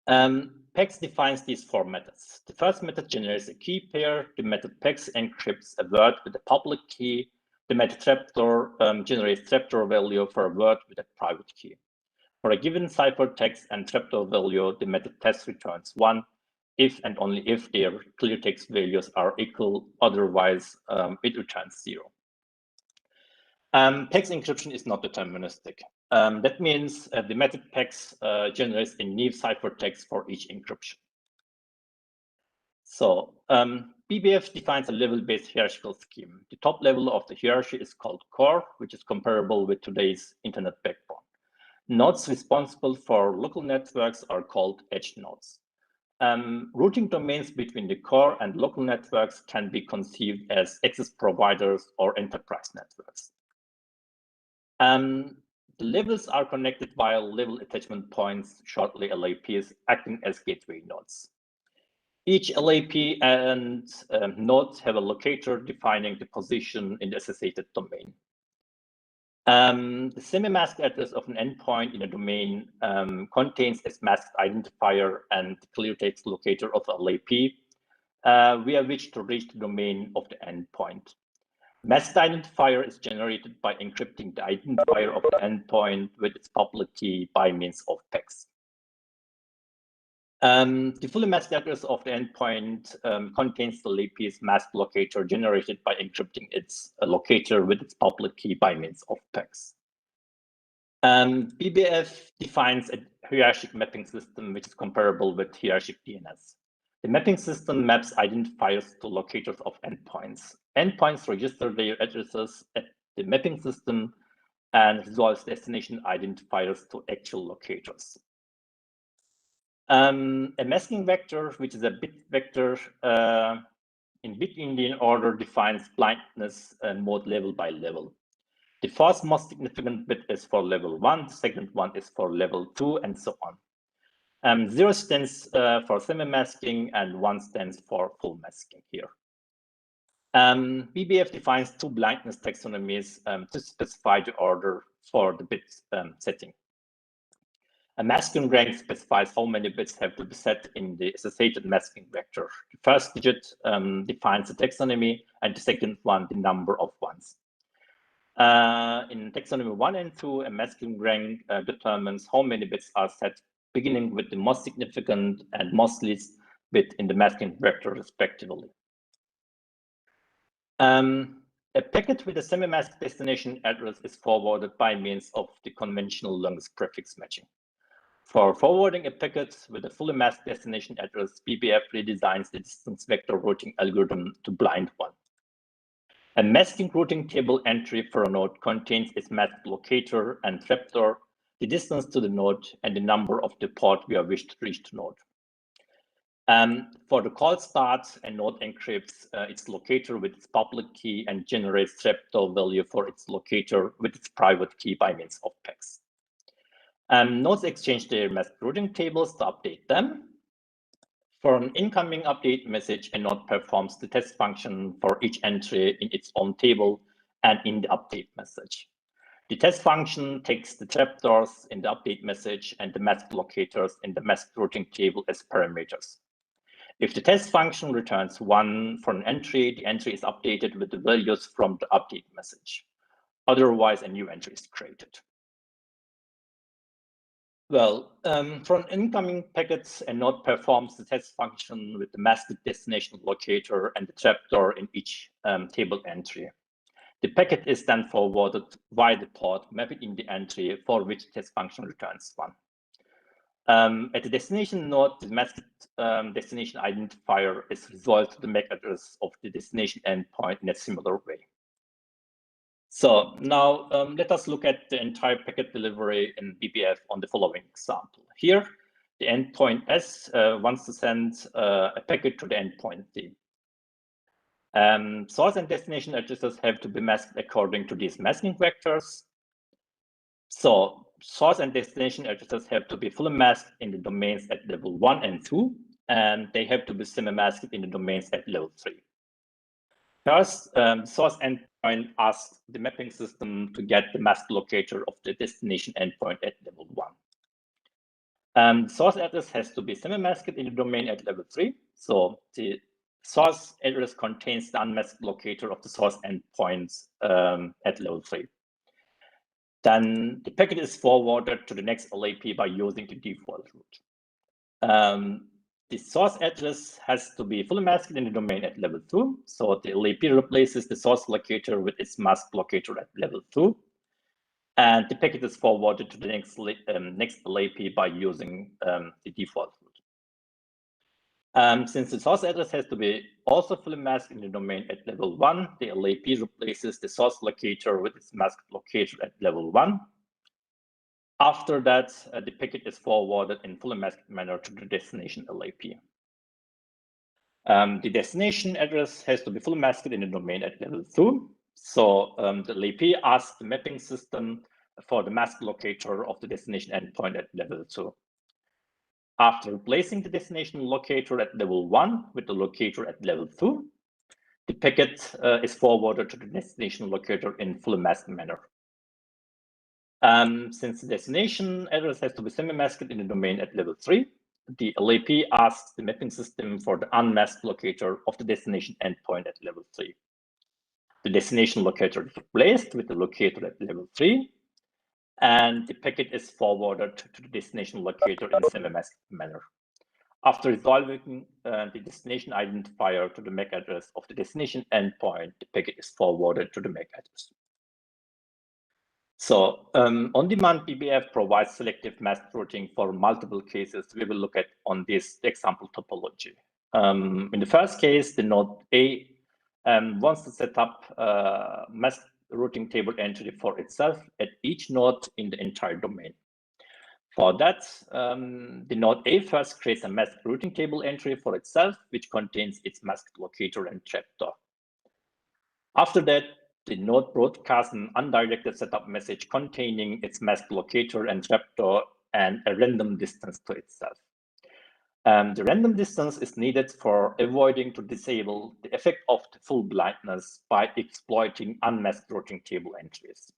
PEX defines these four methods. The first method generates a key pair. The method PEX encrypts a word with a public key. The method trapdoor generates trapdoor value for a word with a private key. For a given ciphertext and trapdoor value, the method test returns 1 if and only if their clear text values are equal. Otherwise, it returns 0. PEX encryption is not deterministic. That means the method PEX generates a new ciphertext for each encryption. So BBF defines a level-based hierarchical scheme. The top level of the hierarchy is called core, which is comparable with today's internet backbone. Nodes responsible for local networks are called edge nodes. Routing domains between the core and local networks can be conceived as access providers or enterprise networks. The levels are connected via level attachment points, shortly LAPs, acting as gateway nodes. Each LAP and node have a locator defining the position in the associated domain. The semi-masked address of an endpoint in a domain contains a masked identifier and the clear text locator of the LAP, via which to reach the domain of the endpoint. Masked identifier is generated by encrypting the identifier of the endpoint with its public key by means of PEX. The fully masked address of the endpoint contains the LAP's masked locator generated by encrypting its locator with its public key by means of PEX. BBF defines a hierarchic mapping system which is comparable with hierarchic DNS. The mapping system maps identifiers to locators of endpoints. Endpoints register their addresses at the mapping system and resolves destination identifiers to actual locators. A masking vector, which is a bit vector in bit Indian order, defines blindness mode level by level. The first most significant bit is for level 1, the second one is for level 2, and so on. 0 stands for semi-masking and 1 stands for full masking here. BBF defines 2 blindness taxonomies to specify the order for the bit setting. A masking rank specifies how many bits have to be set in the associated masking vector. The first digit defines the taxonomy, and the second one the number of ones. In taxonomy 1 and 2, a masking rank determines how many bits are set, beginning with the most significant and most least bit in the masking vector, respectively. A packet with a semi-masked destination address is forwarded by means of the conventional longest prefix matching. For forwarding a packet with a fully masked destination address, BBF redesigns the distance vector routing algorithm to blind one. A masking routing table entry for a node contains its masked locator and trapdoor, the distance to the node, and the number of the port we wish to reach the node. For the call start, a node encrypts its locator with its public key and generates trapdoor value for its locator with its private key by means of PEX. Nodes exchange their masked routing tables to update them. For an incoming update message, a node performs the test function for each entry in its own table and in the update message. The test function takes the trapdoors in the update message and the masked locators in the masked routing table as parameters. If the test function returns 1 for an entry, the entry is updated with the values from the update message. Otherwise, a new entry is created. Well, for an incoming packet, a node performs the test function with the masked destination locator and the trapdoor in each table entry. The packet is then forwarded via the port mapped in the entry for which the test function returns 1. At the destination node, the masked destination identifier is resolved to the MAC address of the destination endpoint in a similar way. So now let us look at the entire packet delivery in BBF on the following example. Here, the endpoint S wants to send a packet to the endpoint D. Source and destination addresses have to be masked according to these masking vectors. So source and destination addresses have to be fully masked in the domains at level 1 and 2, and they have to be semi-masked in the domains at level 3. First, source endpoint asks the mapping system to get the masked locator of the destination endpoint at level 1. Source address has to be semi-masked in the domain at level 3. So the source address contains the unmasked locator of the source endpoints at level 3. Then the packet is forwarded to the next LAP by using the default route. The source address has to be fully masked in the domain at level 2. So the LAP replaces the source locator with its masked locator at level 2. And the packet is forwarded to the next LAP by using the default route. Since the source address has to be also fully masked in the domain at level 1, the LAP replaces the source locator with its masked locator at level 1. After that, the packet is forwarded in fully masked manner to the destination LAP. The destination address has to be fully masked in the domain at level 2. So the LAP asks the mapping system for the masked locator of the destination endpoint at level 2. After replacing the destination locator at level 1 with the locator at level 2, the packet is forwarded to the destination locator in fully masked manner. Since the destination address has to be semi-masked in the domain at level 3, the LAP asks the mapping system for the unmasked locator of the destination endpoint at level 3. The destination locator is replaced with the locator at level 3, and the packet is forwarded to the destination locator in a semi-masked manner. After resolving the destination identifier to the MAC address of the destination endpoint, the packet is forwarded to the MAC address. So on-demand BBF provides selective masked routing for multiple cases we will look at on this example topology. In the first case, the node A wants to set up a masked routing table entry for itself at each node in the entire domain. For that, the node A first creates a masked routing table entry for itself, which contains its masked locator and trapdoor. After that, the node broadcasts an undirected setup message containing its masked locator and trapdoor and a random distance to itself. The random distance is needed for avoiding to disable the effect of the full blindness by exploiting unmasked routing table entries.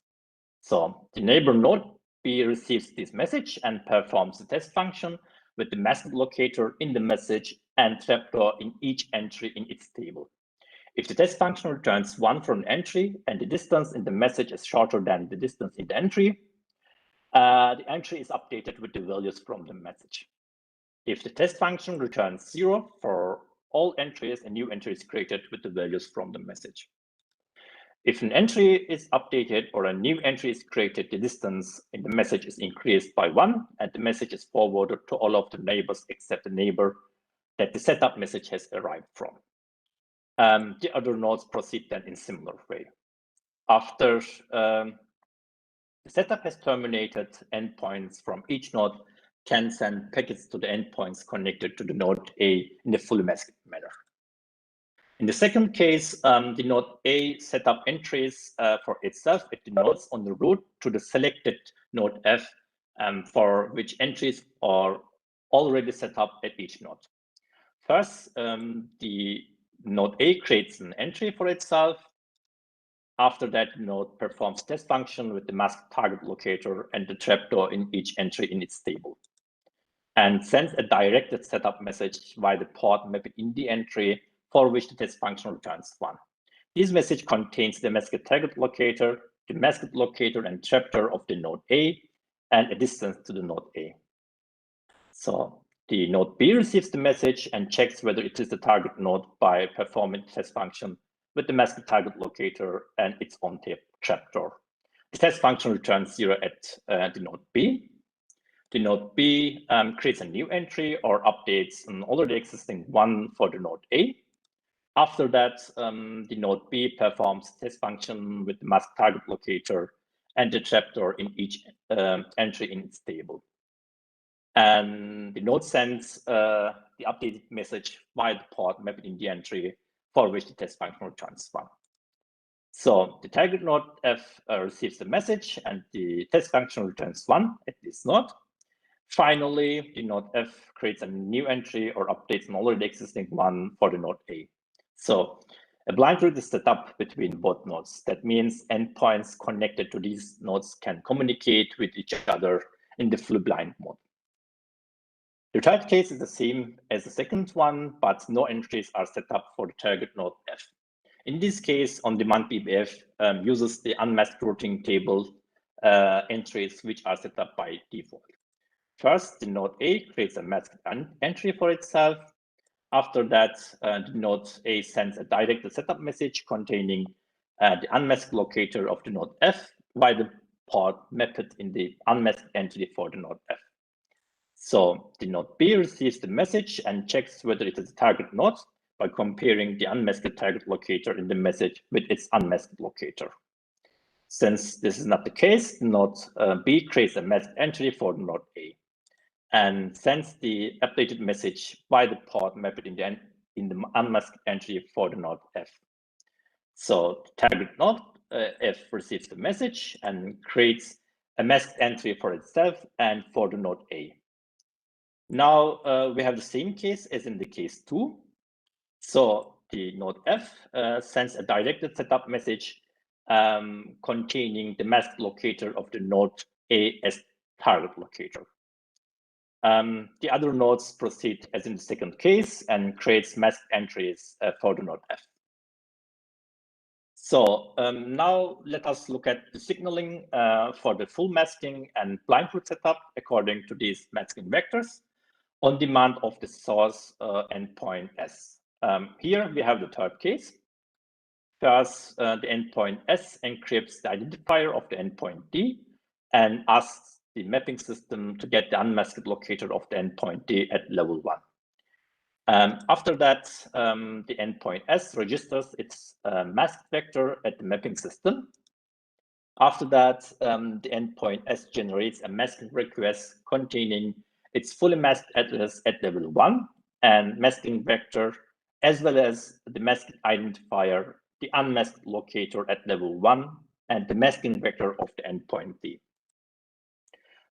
So the neighbor node B receives this message and performs the test function with the masked locator in the message and trapdoor in each entry in its table. If the test function returns 1 for an entry and the distance in the message is shorter than the distance in the entry is updated with the values from the message. If the test function returns 0 for all entries, a new entry is created with the values from the message. If an entry is updated or a new entry is created, the distance in the message is increased by 1 and the message is forwarded to all of the neighbors except the neighbor that the setup message has arrived from. The other nodes proceed then in similar way. After the setup has terminated, endpoints from each node can send packets to the endpoints connected to the node A in a fully masked manner. In the second case, the node A set up entries for itself at the nodes on the route to the selected node F for which entries are already set up at each node. First, the node A creates an entry for itself. After that, the node performs test function with the masked target locator and the trapdoor in each entry in its table, and sends a directed setup message via the port mapped in the entry for which the test function returns 1. This message contains the masked target locator, the masked locator and trapdoor of the node A, and a distance to the node A. So the node B receives the message and checks whether it is the target node by performing the test function with the masked target locator and its on-tape trapdoor. The test function returns 0 at the node B. The node B creates a new entry or updates an already existing one for the node A. After that, the node B performs test function with the masked target locator and the trapdoor in each entry in its table. And the node sends the updated message via the port mapped in the entry for which the test function returns 1. So the target node F receives the message and the test function returns 1 at this node. Finally, the node F creates a new entry or updates an already existing one for the node A. So a blind route is set up between both nodes. That means endpoints connected to these nodes can communicate with each other in the fully blind mode. The third case is the same as the second one, but no entries are set up for the target node F. In this case, on-demand PBF uses the unmasked routing table entries, which are set up by default. First, the node A creates a masked entry for itself. After that, the node A sends a directed setup message containing the unmasked locator of the node F by the port mapped in the unmasked entry for the node F. So the node B receives the message and checks whether it is a target node by comparing the unmasked target locator in the message with its unmasked locator. Since this is not the case, node B creates a masked entry for the node A and sends the updated message by the port mapped in the unmasked entry for the node F. So the target node F receives the message and creates a masked entry for itself and for the node A. Now we have the same case as in the case 2. So the node F sends a directed setup message containing the masked locator of the node A as target locator. The other nodes proceed as in the second case and creates masked entries for the node F. So now let us look at the signaling for the full masking and blind route setup according to these masking vectors on demand of the source endpoint S. Here we have the third case. First, the endpoint S encrypts the identifier of the endpoint D and asks the mapping system to get the unmasked locator of the endpoint D at level 1. After that, the endpoint S registers its masked vector at the mapping system. After that, the endpoint S generates a masking request containing its fully masked address at level 1 and masking vector, as well as the masking identifier, the unmasked locator at level 1, and the masking vector of the endpoint D.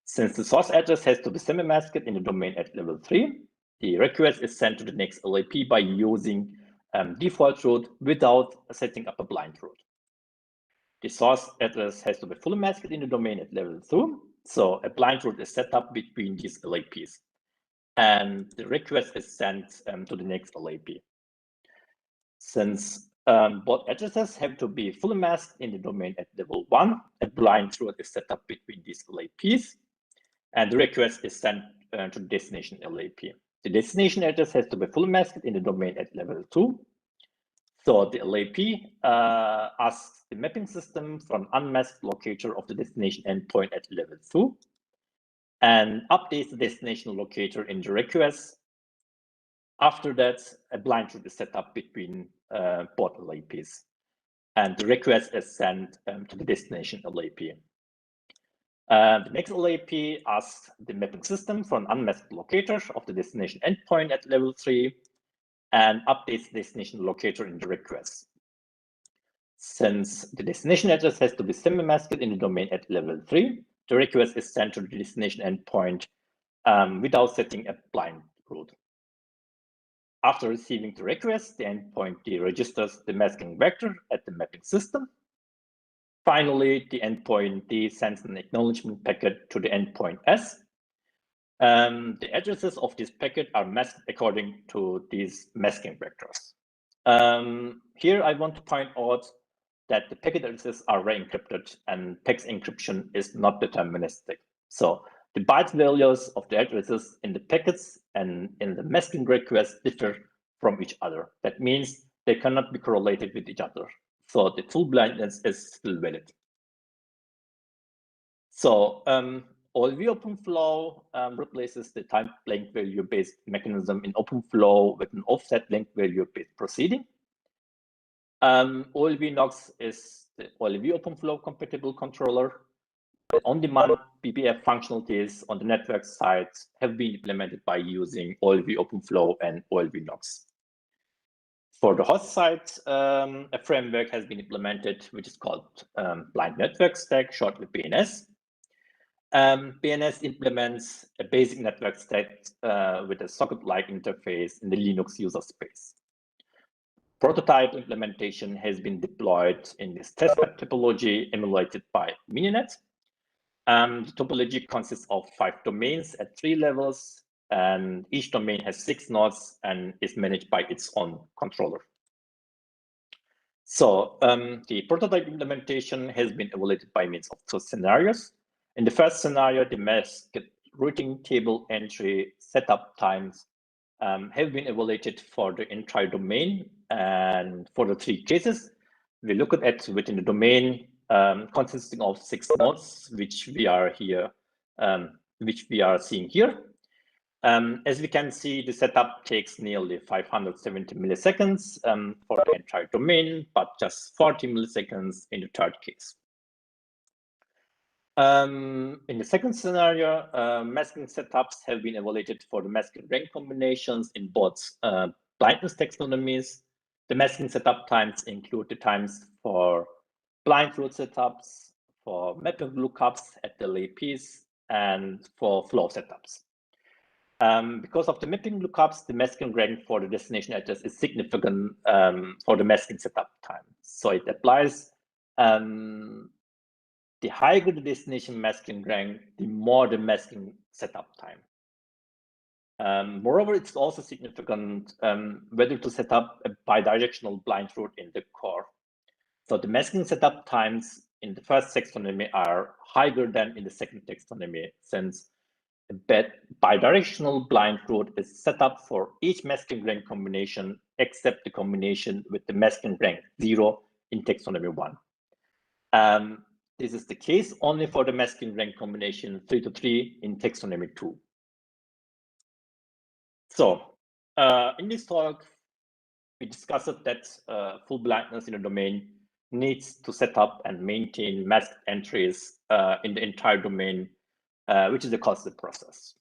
Since the source address has to be semi-masked in the domain at level 3, the request is sent to the next LAP by using default route without setting up a blind route. The source address has to be fully masked in the domain at level 2, so a blind route is set up between these LAPs, and the request is sent to the next LAP. Since both addresses have to be fully masked in the domain at level 1, a blind route is set up between these LAPs, and the request is sent to the destination LAP. The destination address has to be fully masked in the domain at level 2. So the LAP asks the mapping system for an unmasked locator of the destination endpoint at level 2 and updates the destination locator in the request. After that, a blind route is set up between both LAPs, and the request is sent to the destination LAP. The next LAP asks the mapping system for an unmasked locator of the destination endpoint at level 3 and updates the destination locator in the request. Since the destination address has to be semi-masked in the domain at level 3, the request is sent to the destination endpoint without setting a blind route. After receiving the request, the endpoint D registers the masking vector at the mapping system. Finally, the endpoint D sends an acknowledgement packet to the endpoint S. The addresses of this packet are masked according to these masking vectors. Here I want to point out that the packet addresses are re-encrypted and text encryption is not deterministic. So the byte values of the addresses in the packets and in the masking request differ from each other. That means they cannot be correlated with each other. So the full blindness is still valid. So OLV OpenFlow replaces the time length value based mechanism in OpenFlow with an offset length value based proceeding. OLV Nox is the OLV OpenFlow compatible controller. On-demand PPF functionalities on the network side have been implemented by using OLV OpenFlow and OLV Nox. For the host side, a framework has been implemented, which is called Blind Network Stack, shortly BNS. BNS implements a basic network stack with a socket-like interface in the Linux user space. Prototype implementation has been deployed in this testbed topology emulated by Mininet. The topology consists of 5 domains at 3 levels, and each domain has 6 nodes and is managed by its own controller. So the prototype implementation has been evaluated by means of 2 scenarios. In the first scenario, the masked routing table entry setup times have been evaluated for the entire domain, and for the 3 cases, we look at within the domain consisting of 6 nodes, which we are seeing here. As we can see, the setup takes nearly 570 milliseconds for the entire domain, but just 40 milliseconds in the third case. In the second scenario, masking setups have been evaluated for the masking rank combinations in both blindness taxonomies. The masking setup times include the times for blind route setups, for mapping lookups at the LAPs, and for flow setups. Because of the mapping lookups, the masking rank for the destination address is significant for the masking setup time. So it applies the higher the destination masking rank, the more the masking setup time. Moreover, it's also significant whether to set up a bidirectional blind route in the core. So the masking setup times in the first taxonomy are higher than in the second taxonomy, since a bidirectional blind route is set up for each masking rank combination except the combination with the masking rank 0 in taxonomy 1. This is the case only for the masking rank combination 3 to 3 in taxonomy 2. So in this talk, we discussed that full blindness in a domain needs to set up and maintain masked entries in the entire domain, which is a costly process.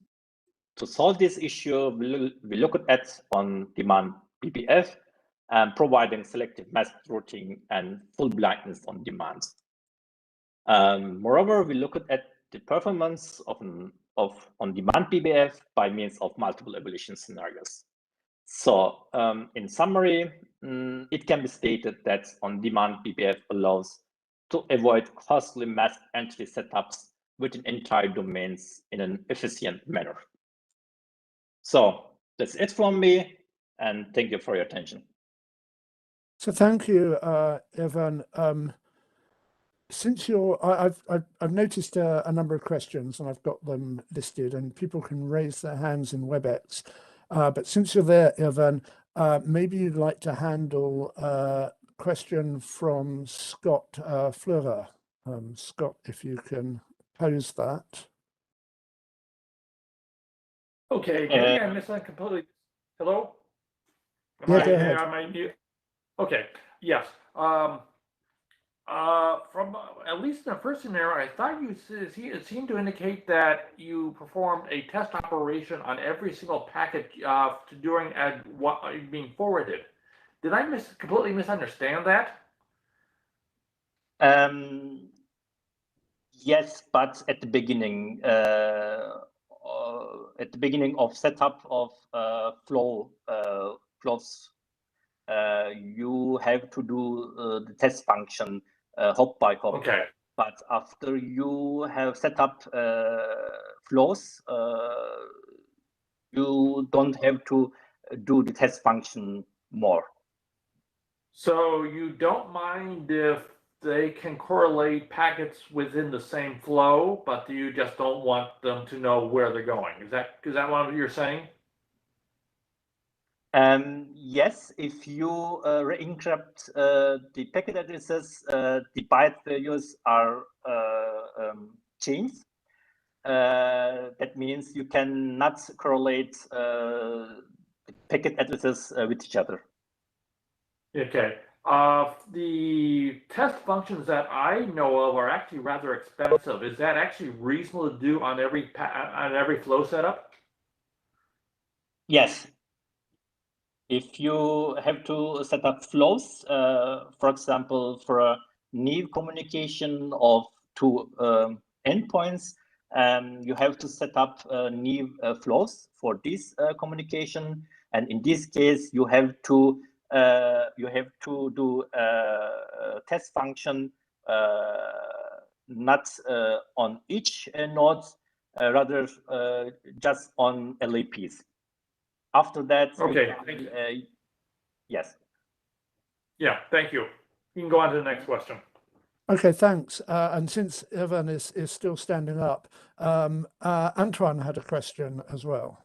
To solve this issue, we look at on-demand BBF and providing selective masked routing and full blindness on demand. Moreover, we look at the performance of on-demand BBF by means of multiple evaluation scenarios. So in summary, it can be stated that on-demand BBF allows to avoid costly masked entry setups within entire domains in an efficient manner. So that's it from me, and thank you for your attention. So thank you, Evan. Since I've noticed a number of questions, and I've got them listed, and people can raise their hands in WebEx. But since you're there, Evan, maybe you'd like to handle a question from Scott Fleurer. Scott, if you can pose that. Okay, maybe I missed that completely. Hello? Yeah, go ahead. Okay, yes. From at least in the first scenario, I thought it seemed to indicate that you performed a test operation on every single packet during what being forwarded. Did I completely misunderstand that? Yes, but at the beginning of setup of flows, you have to do the test function hop by hop. Okay. But after you have set up flows, you don't have to do the test function more. So you don't mind if they can correlate packets within the same flow, but you just don't want them to know where they're going. Is that what you're saying? Yes, if you re-encrypt the packet addresses, the byte values are changed. That means you cannot correlate the packet addresses with each other. Okay. The test functions that I know of are actually rather expensive. Is that actually reasonable to do on every flow setup? Yes. If you have to set up flows, for example, for a new communication of two endpoints, you have to set up new flows for this communication. And in this case, you have to do a test function not on each node, rather just on LAPs. After that, okay. Yes. Yeah, thank you. You can go on to the next question. Okay, thanks. And since Evan is still standing up, Antoine had a question as well.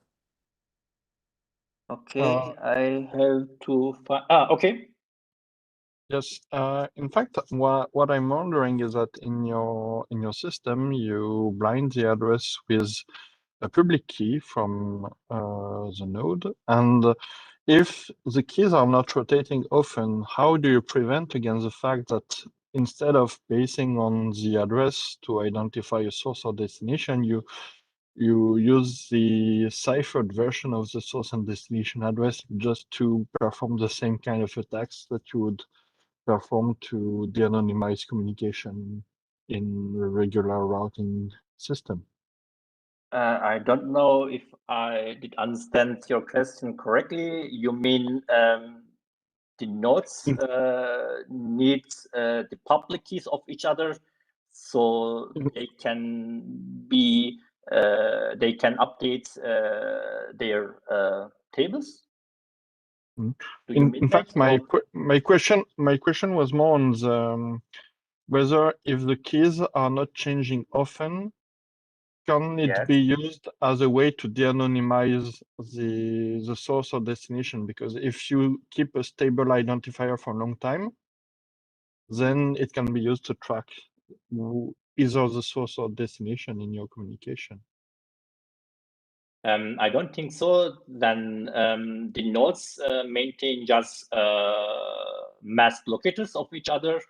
Okay, I have to find. Okay. Yes. In fact, what I'm wondering is that in your system, you blind the address with a public key from the node, and if the keys are not rotating often, how do you prevent against the fact that instead of basing on the address to identify a source or destination, you use the ciphered version of the source and destination address just to perform the same kind of attacks that you would perform to de-anonymize communication in a regular routing system? I don't know if I did understand your question correctly. You mean the nodes need the public keys of each other, so they can be they can update their tables? In fact, my question was more on the whether if the keys are not changing often, can it be used as a way to de-anonymize the source or destination? Because if you keep a stable identifier for a long time, then it can be used to track either the source or destination in your communication. I don't think so. Then the nodes maintain just masked locators of each other,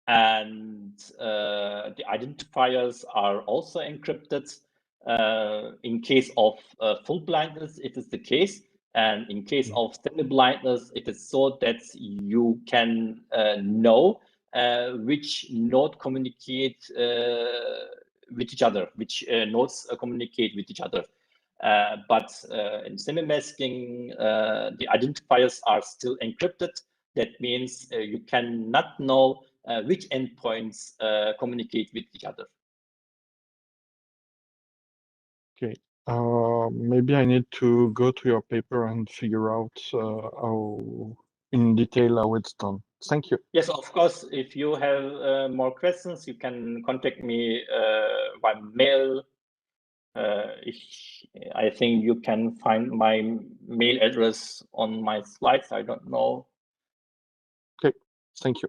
and the identifiers are also encrypted. In case of full blindness, it is the case. And in case of semi-blindness, it is so that you can know which node communicate with each other, which nodes communicate with each other. But in semi-masking, the identifiers are still encrypted. That means you cannot know which endpoints communicate with each other. Okay. Maybe I need to go to your paper and figure out how in detail how it's done. Thank you. Yes, of course. If you have more questions, you can contact me by mail. I think you can find my mail address on my slides. I don't know. Okay, thank you.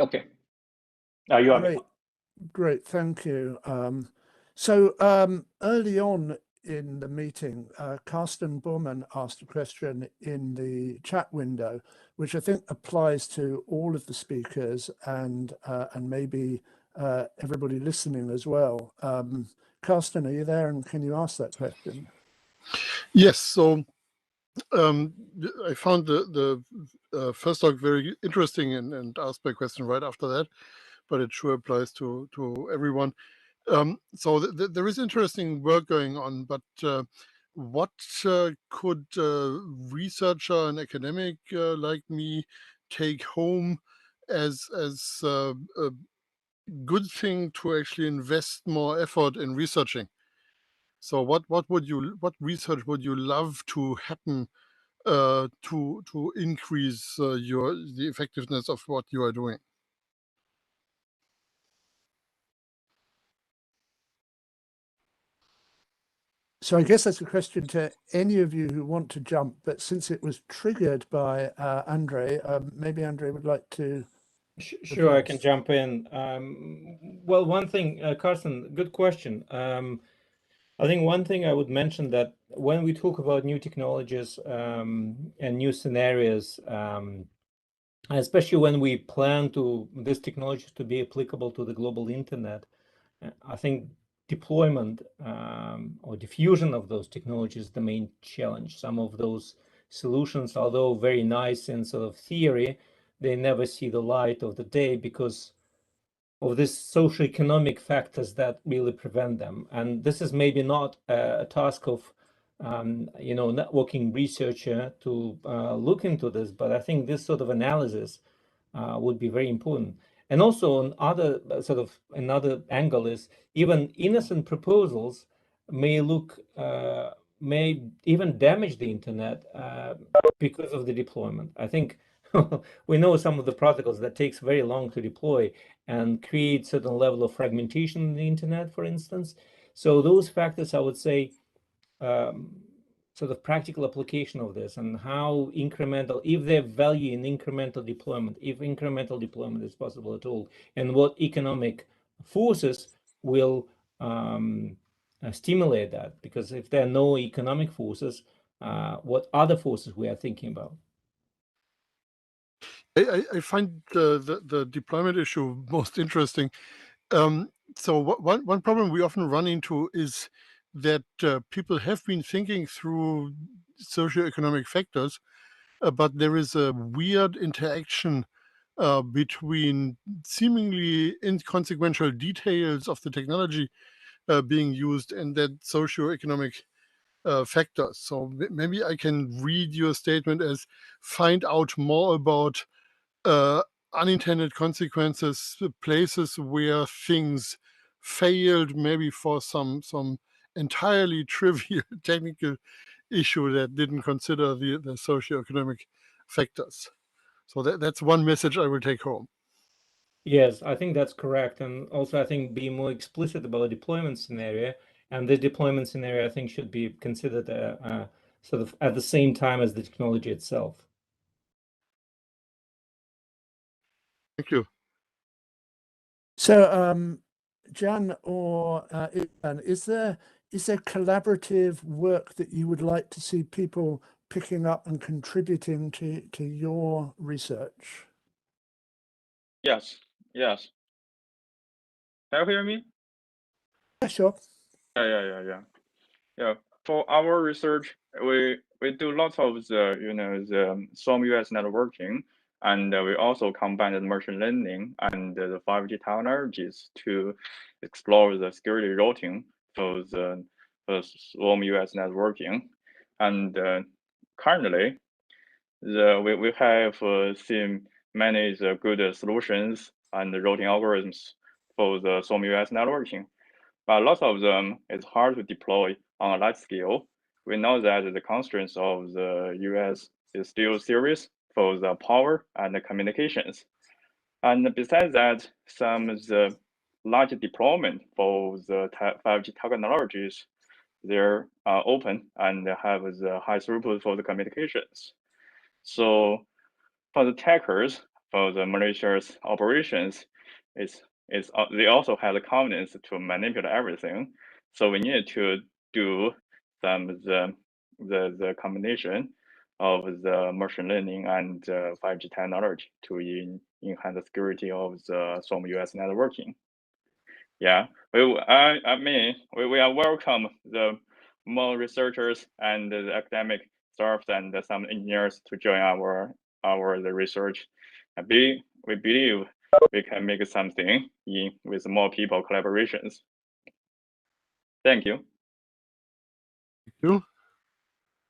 Okay. You are Great, thank you. Early on in the meeting, Carsten Bormann asked a question in the chat window, which I think applies to all of the speakers and maybe everybody listening as well. Carsten, are you there, and can you ask that question? Yes. So I found the first talk very interesting and asked my question right after that, but it sure applies to everyone. So there is interesting work going on, but what could a researcher, an academic like me, take home as a good thing to actually invest more effort in researching? So what research would you love to happen to increase the effectiveness of what you are doing? So I guess that's a question to any of you who want to jump, but since it was triggered by Andre, maybe Andre would like to. Sure, I can jump in. Well, one thing, Carsten, good question. I think one thing I would mention that when we talk about new technologies and new scenarios, especially when we plan to this technology to be applicable to the global internet, I think deployment or diffusion of those technologies is the main challenge. Some of those solutions, although very nice in sort of theory, they never see the light of the day because of these socioeconomic factors that really prevent them. And this is maybe not a task of networking researcher to look into this, but I think this sort of analysis would be very important. And also on other another angle is even innocent proposals may may even damage the internet because of the deployment. I think we know some of the protocols that takes very long to deploy and create certain level of fragmentation in the internet, for instance. So those factors, I would say, sort of practical application of this and how incremental, if there's value in incremental deployment, if incremental deployment is possible at all, and what economic forces will stimulate that. Because if there are no economic forces, what other forces we are thinking about? I find the deployment issue most interesting. So one problem we often run into is that people have been thinking through socioeconomic factors, but there is a weird interaction between seemingly inconsequential details of the technology being used and that socioeconomic factors. So maybe I can read your statement as find out more about unintended consequences, places where things failed, maybe for some entirely trivial technical issue that didn't consider the socioeconomic factors. So that's one message I will take home. Yes, I think that's correct. And also, I think being more explicit about a deployment scenario, and the deployment scenario, I think, should be considered sort of at the same time as the technology itself. Thank you. So, Jan or Ivan, is there collaborative work that you would like to see people picking up and contributing to your research? Yes, Yes. Can you hear me? Yeah, sure. Yeah. For our research, we do lots of the the SOM-US networking, and we also combine the machine learning and the 5G technologies to explore the security routing for the SOM-US networking. And currently, we have seen many good solutions and routing algorithms for the SOM-US networking. But lots of them is hard to deploy on a large scale. We know that the constraints of the US is still serious for the power and the communications. And besides that, some of the large deployment for the 5G technologies, they're open and have the high throughput for the communications. So for the attackers, for the malicious operations, they also have the confidence to manipulate everything. So we need to do some the combination of the machine learning and 5G technology to enhance the security of the SOM-US networking. Yeah, I mean we are welcome the more researchers and the academic staff and some engineers to join our the research. We believe we can make something with more people collaborations. Thank you. Thank you.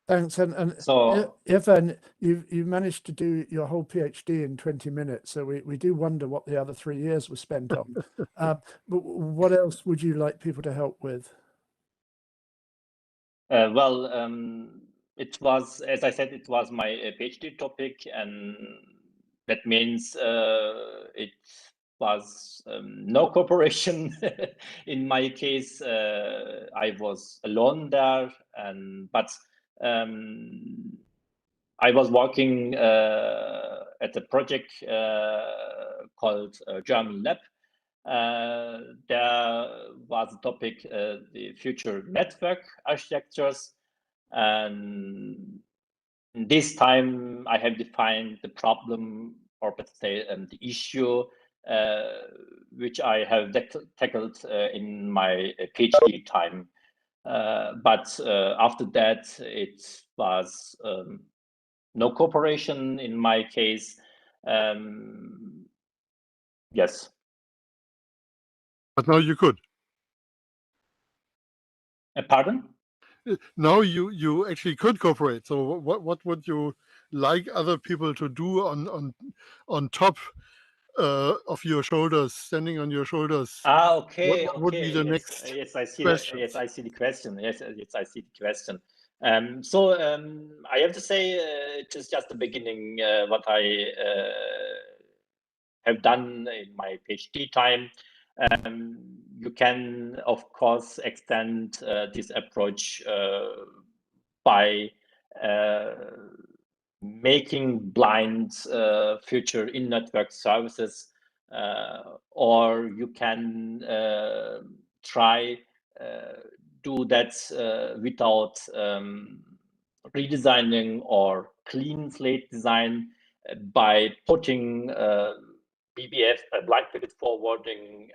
Thanks. And So Evan, you managed to do your whole PhD in 20 minutes. So we do wonder what the other 3 years were spent on. But what else would you like people to help with? well, it was, as I said, it was my PhD topic, and that means it was no cooperation. In my case, I was alone there, but I was working at a project called German Lab. There was a topic, the future network architectures, and this time I have defined the problem, or let's say the issue, which I have tackled in my PhD time. But after that, it was no cooperation in my case. Yes. But now you could. Pardon? Now you actually could cooperate. So what would you like other people to do on top of your shoulders, standing on your shoulders? Okay. What would be the yes, next yes, I see. questions? Yes, I see the question. Yes, I see the question. So I have to say, it is just the beginning. What I have done in my PhD time. You can, of course, extend this approach by making blind future in-network services, or you can try do that without redesigning or clean slate design by putting BBF, blind packet forwarding,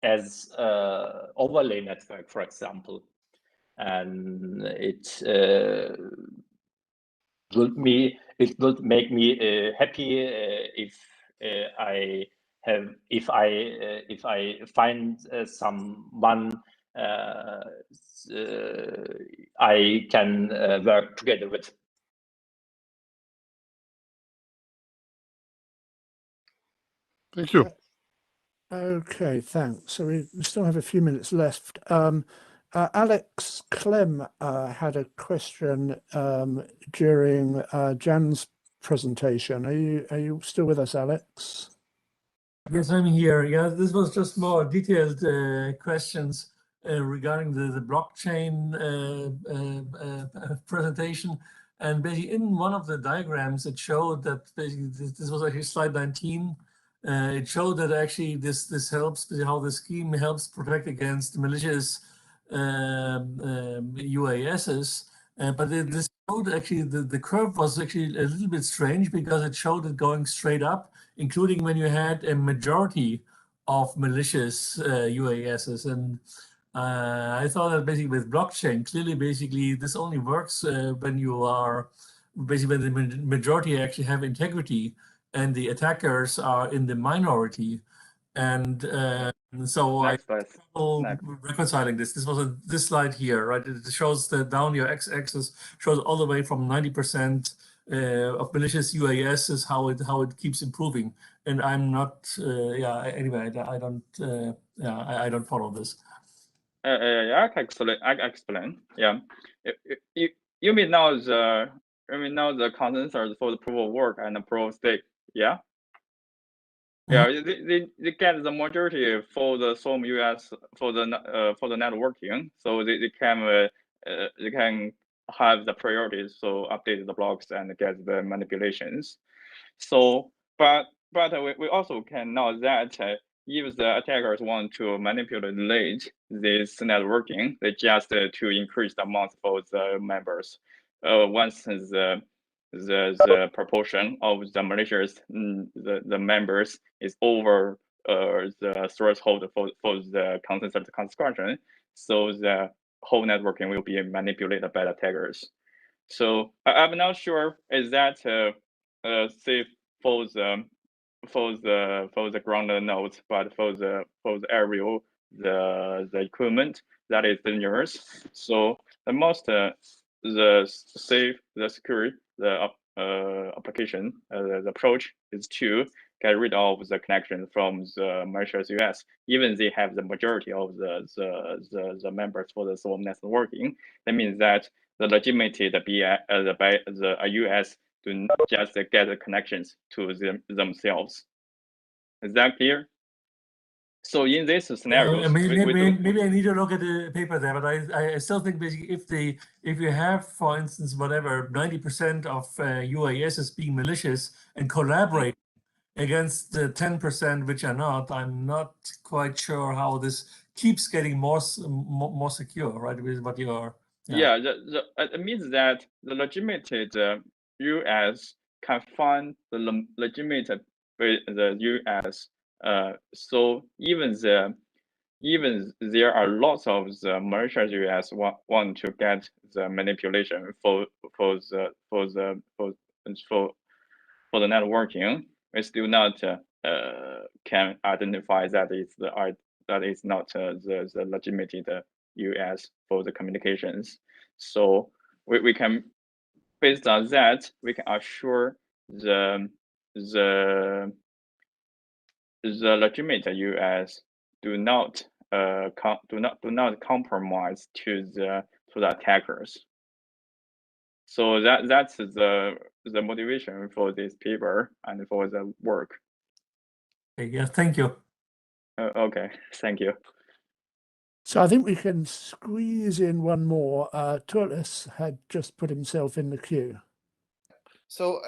as overlay network, for example, and it would make me happy if I find someone I can work together with. Thank you. Okay, thanks. So we still have a few minutes left. Alex Clem had a question during Jan's presentation. Are you still with us, Alex? Yes, I'm here. Yeah, this was just more detailed questions regarding the blockchain presentation. And basically, in one of the diagrams, it showed that basically this was actually slide 19. It showed that actually this helps, how the scheme helps protect against malicious UASs. But this showed actually the curve was actually a little bit strange because it showed it going straight up, including when you had a majority of malicious UASs. And I thought that basically with blockchain, clearly basically this only works when you are basically when the majority actually have integrity and the attackers are in the minority. And so I reconciling this. This was this slide here, right? It shows that down your x-axis shows all the way from 90% of malicious UAS is how it keeps improving. And I'm not, yeah. Anyway, I don't, I don't follow this. I can explain. Yeah, you mean now the consensus for the proof of work and the proof of stake. Yeah. Yeah, they get the majority for the SOM US for the networking, so they can have the priorities, so update the blocks and get the manipulations. So, but we also can know that if the attackers want to manipulate this networking, they just to increase the amount for the members. Once the proportion of the malicious the members is over the threshold for the consensus construction, so the whole networking will be manipulated by the attackers. So I'm not sure is that safe for the ground nodes, but for the aerial the equipment that is dangerous. So the most the safe, the secure, the application, the approach is to get rid of the connection from the malicious US. Even they have the majority of the members for the SOM networking. That means that the legitimate the US do not just get the connections to themselves. Is that clear? So in this scenario, maybe I need to look at the paper there, but I still think basically if you have, for instance, whatever 90% of UASs being malicious and collaborate against the 10% which are not, I'm not quite sure how this keeps getting more secure, right? With what you are. Yeah, it means that the legitimate US can find the legitimate the US. So even there are lots of the malicious US want to get the manipulation for the networking. We still not can identify that is not the legitimate US for the communications. So we can, based on that, we can assure the legitimate US do not compromise to the attackers. So that's the motivation for this paper and for the work. Yeah, thank you. Okay, thank you. So I think we can squeeze in one more. Tullis had just put himself in the queue. So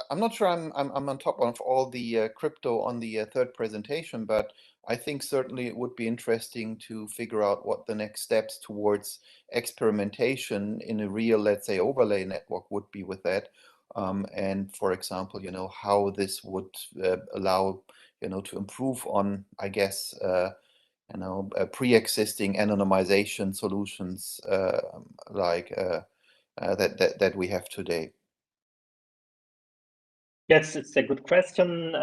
I'm not sure I'm on top of all the crypto on the third presentation, but I think certainly it would be interesting to figure out what the next steps towards experimentation in a real, let's say, overlay network would be with that. And for example, how this would allow, to improve on, I guess, pre-existing anonymization solutions like that we have today. Yes, it's a good question.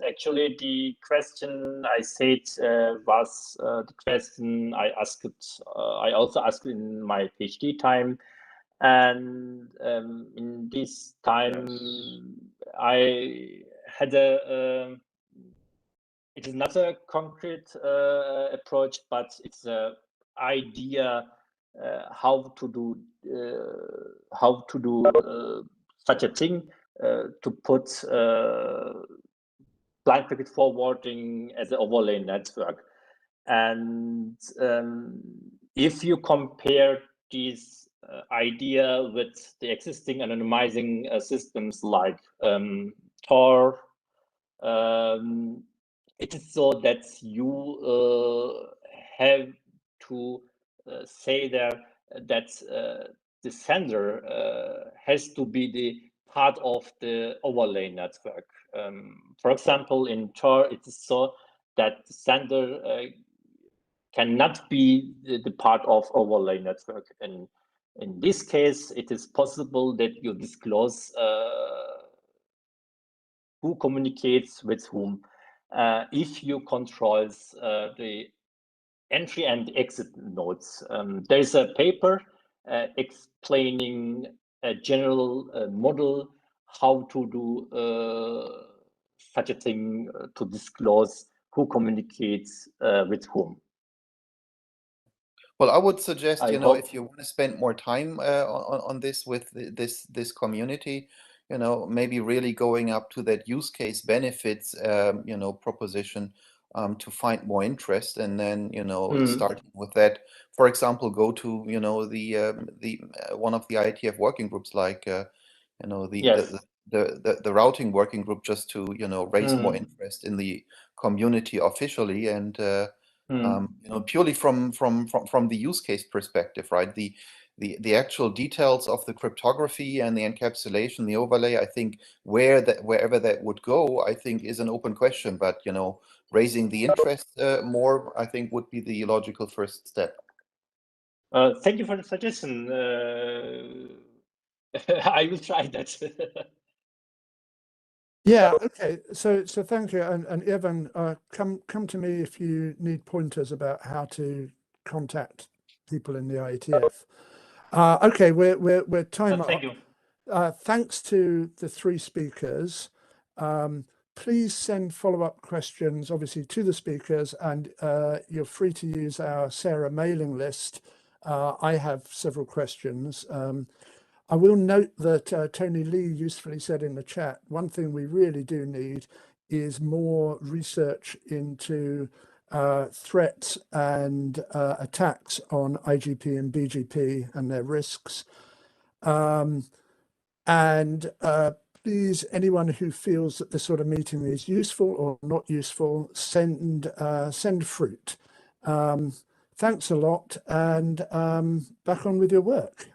Actually, the question I said was the question I asked. I also asked in my PhD time, and in this time, I had a. It is not a concrete approach, but it's an idea how to do such a thing. To put blind packet forwarding as an overlay network. And if you compare this idea with the existing anonymizing systems like Tor, it is so that you have to say there that the sender has to be the part of the overlay network. For example, in Tor, it is so that the sender cannot be the part of overlay network. And in this case, it is possible that you disclose who communicates with whom if you controls the entry and exit nodes. There's a paper explaining a general model how to do such a thing to disclose who communicates with whom. Well, I would suggest, I you know, hope- if you want to spend more time on this with this community, you know, maybe really going up to that use case benefits, you know, proposition to find more interest, and then, you know, starting with that. For example, go to, you know, the one of the IETF working groups, like you know, Yes. the routing working group, just to, you know, raise more interest in the community officially, and you know, purely from the use case perspective, right? The actual details of the cryptography and the encapsulation, the overlay, I think wherever that would go, I think is an open question. But, you know, raising the interest more, I think, would be the logical first step. Thank you for the suggestion. I will try that. Yeah, okay. So thank you. And Evan, come to me if you need pointers about how to contact people in the IETF. Okay, we're time up. Thank you. Thanks to the three speakers. Please send follow-up questions, obviously, to the speakers, and you're free to use our Sarah mailing list. I have several questions. I will note that Tony Lee usefully said in the chat, one thing we really do need is more research into threats and attacks on IGP and BGP and their risks. Please, anyone who feels that this sort of meeting is useful or not useful, send fruit. Thanks a lot, and back on with your work.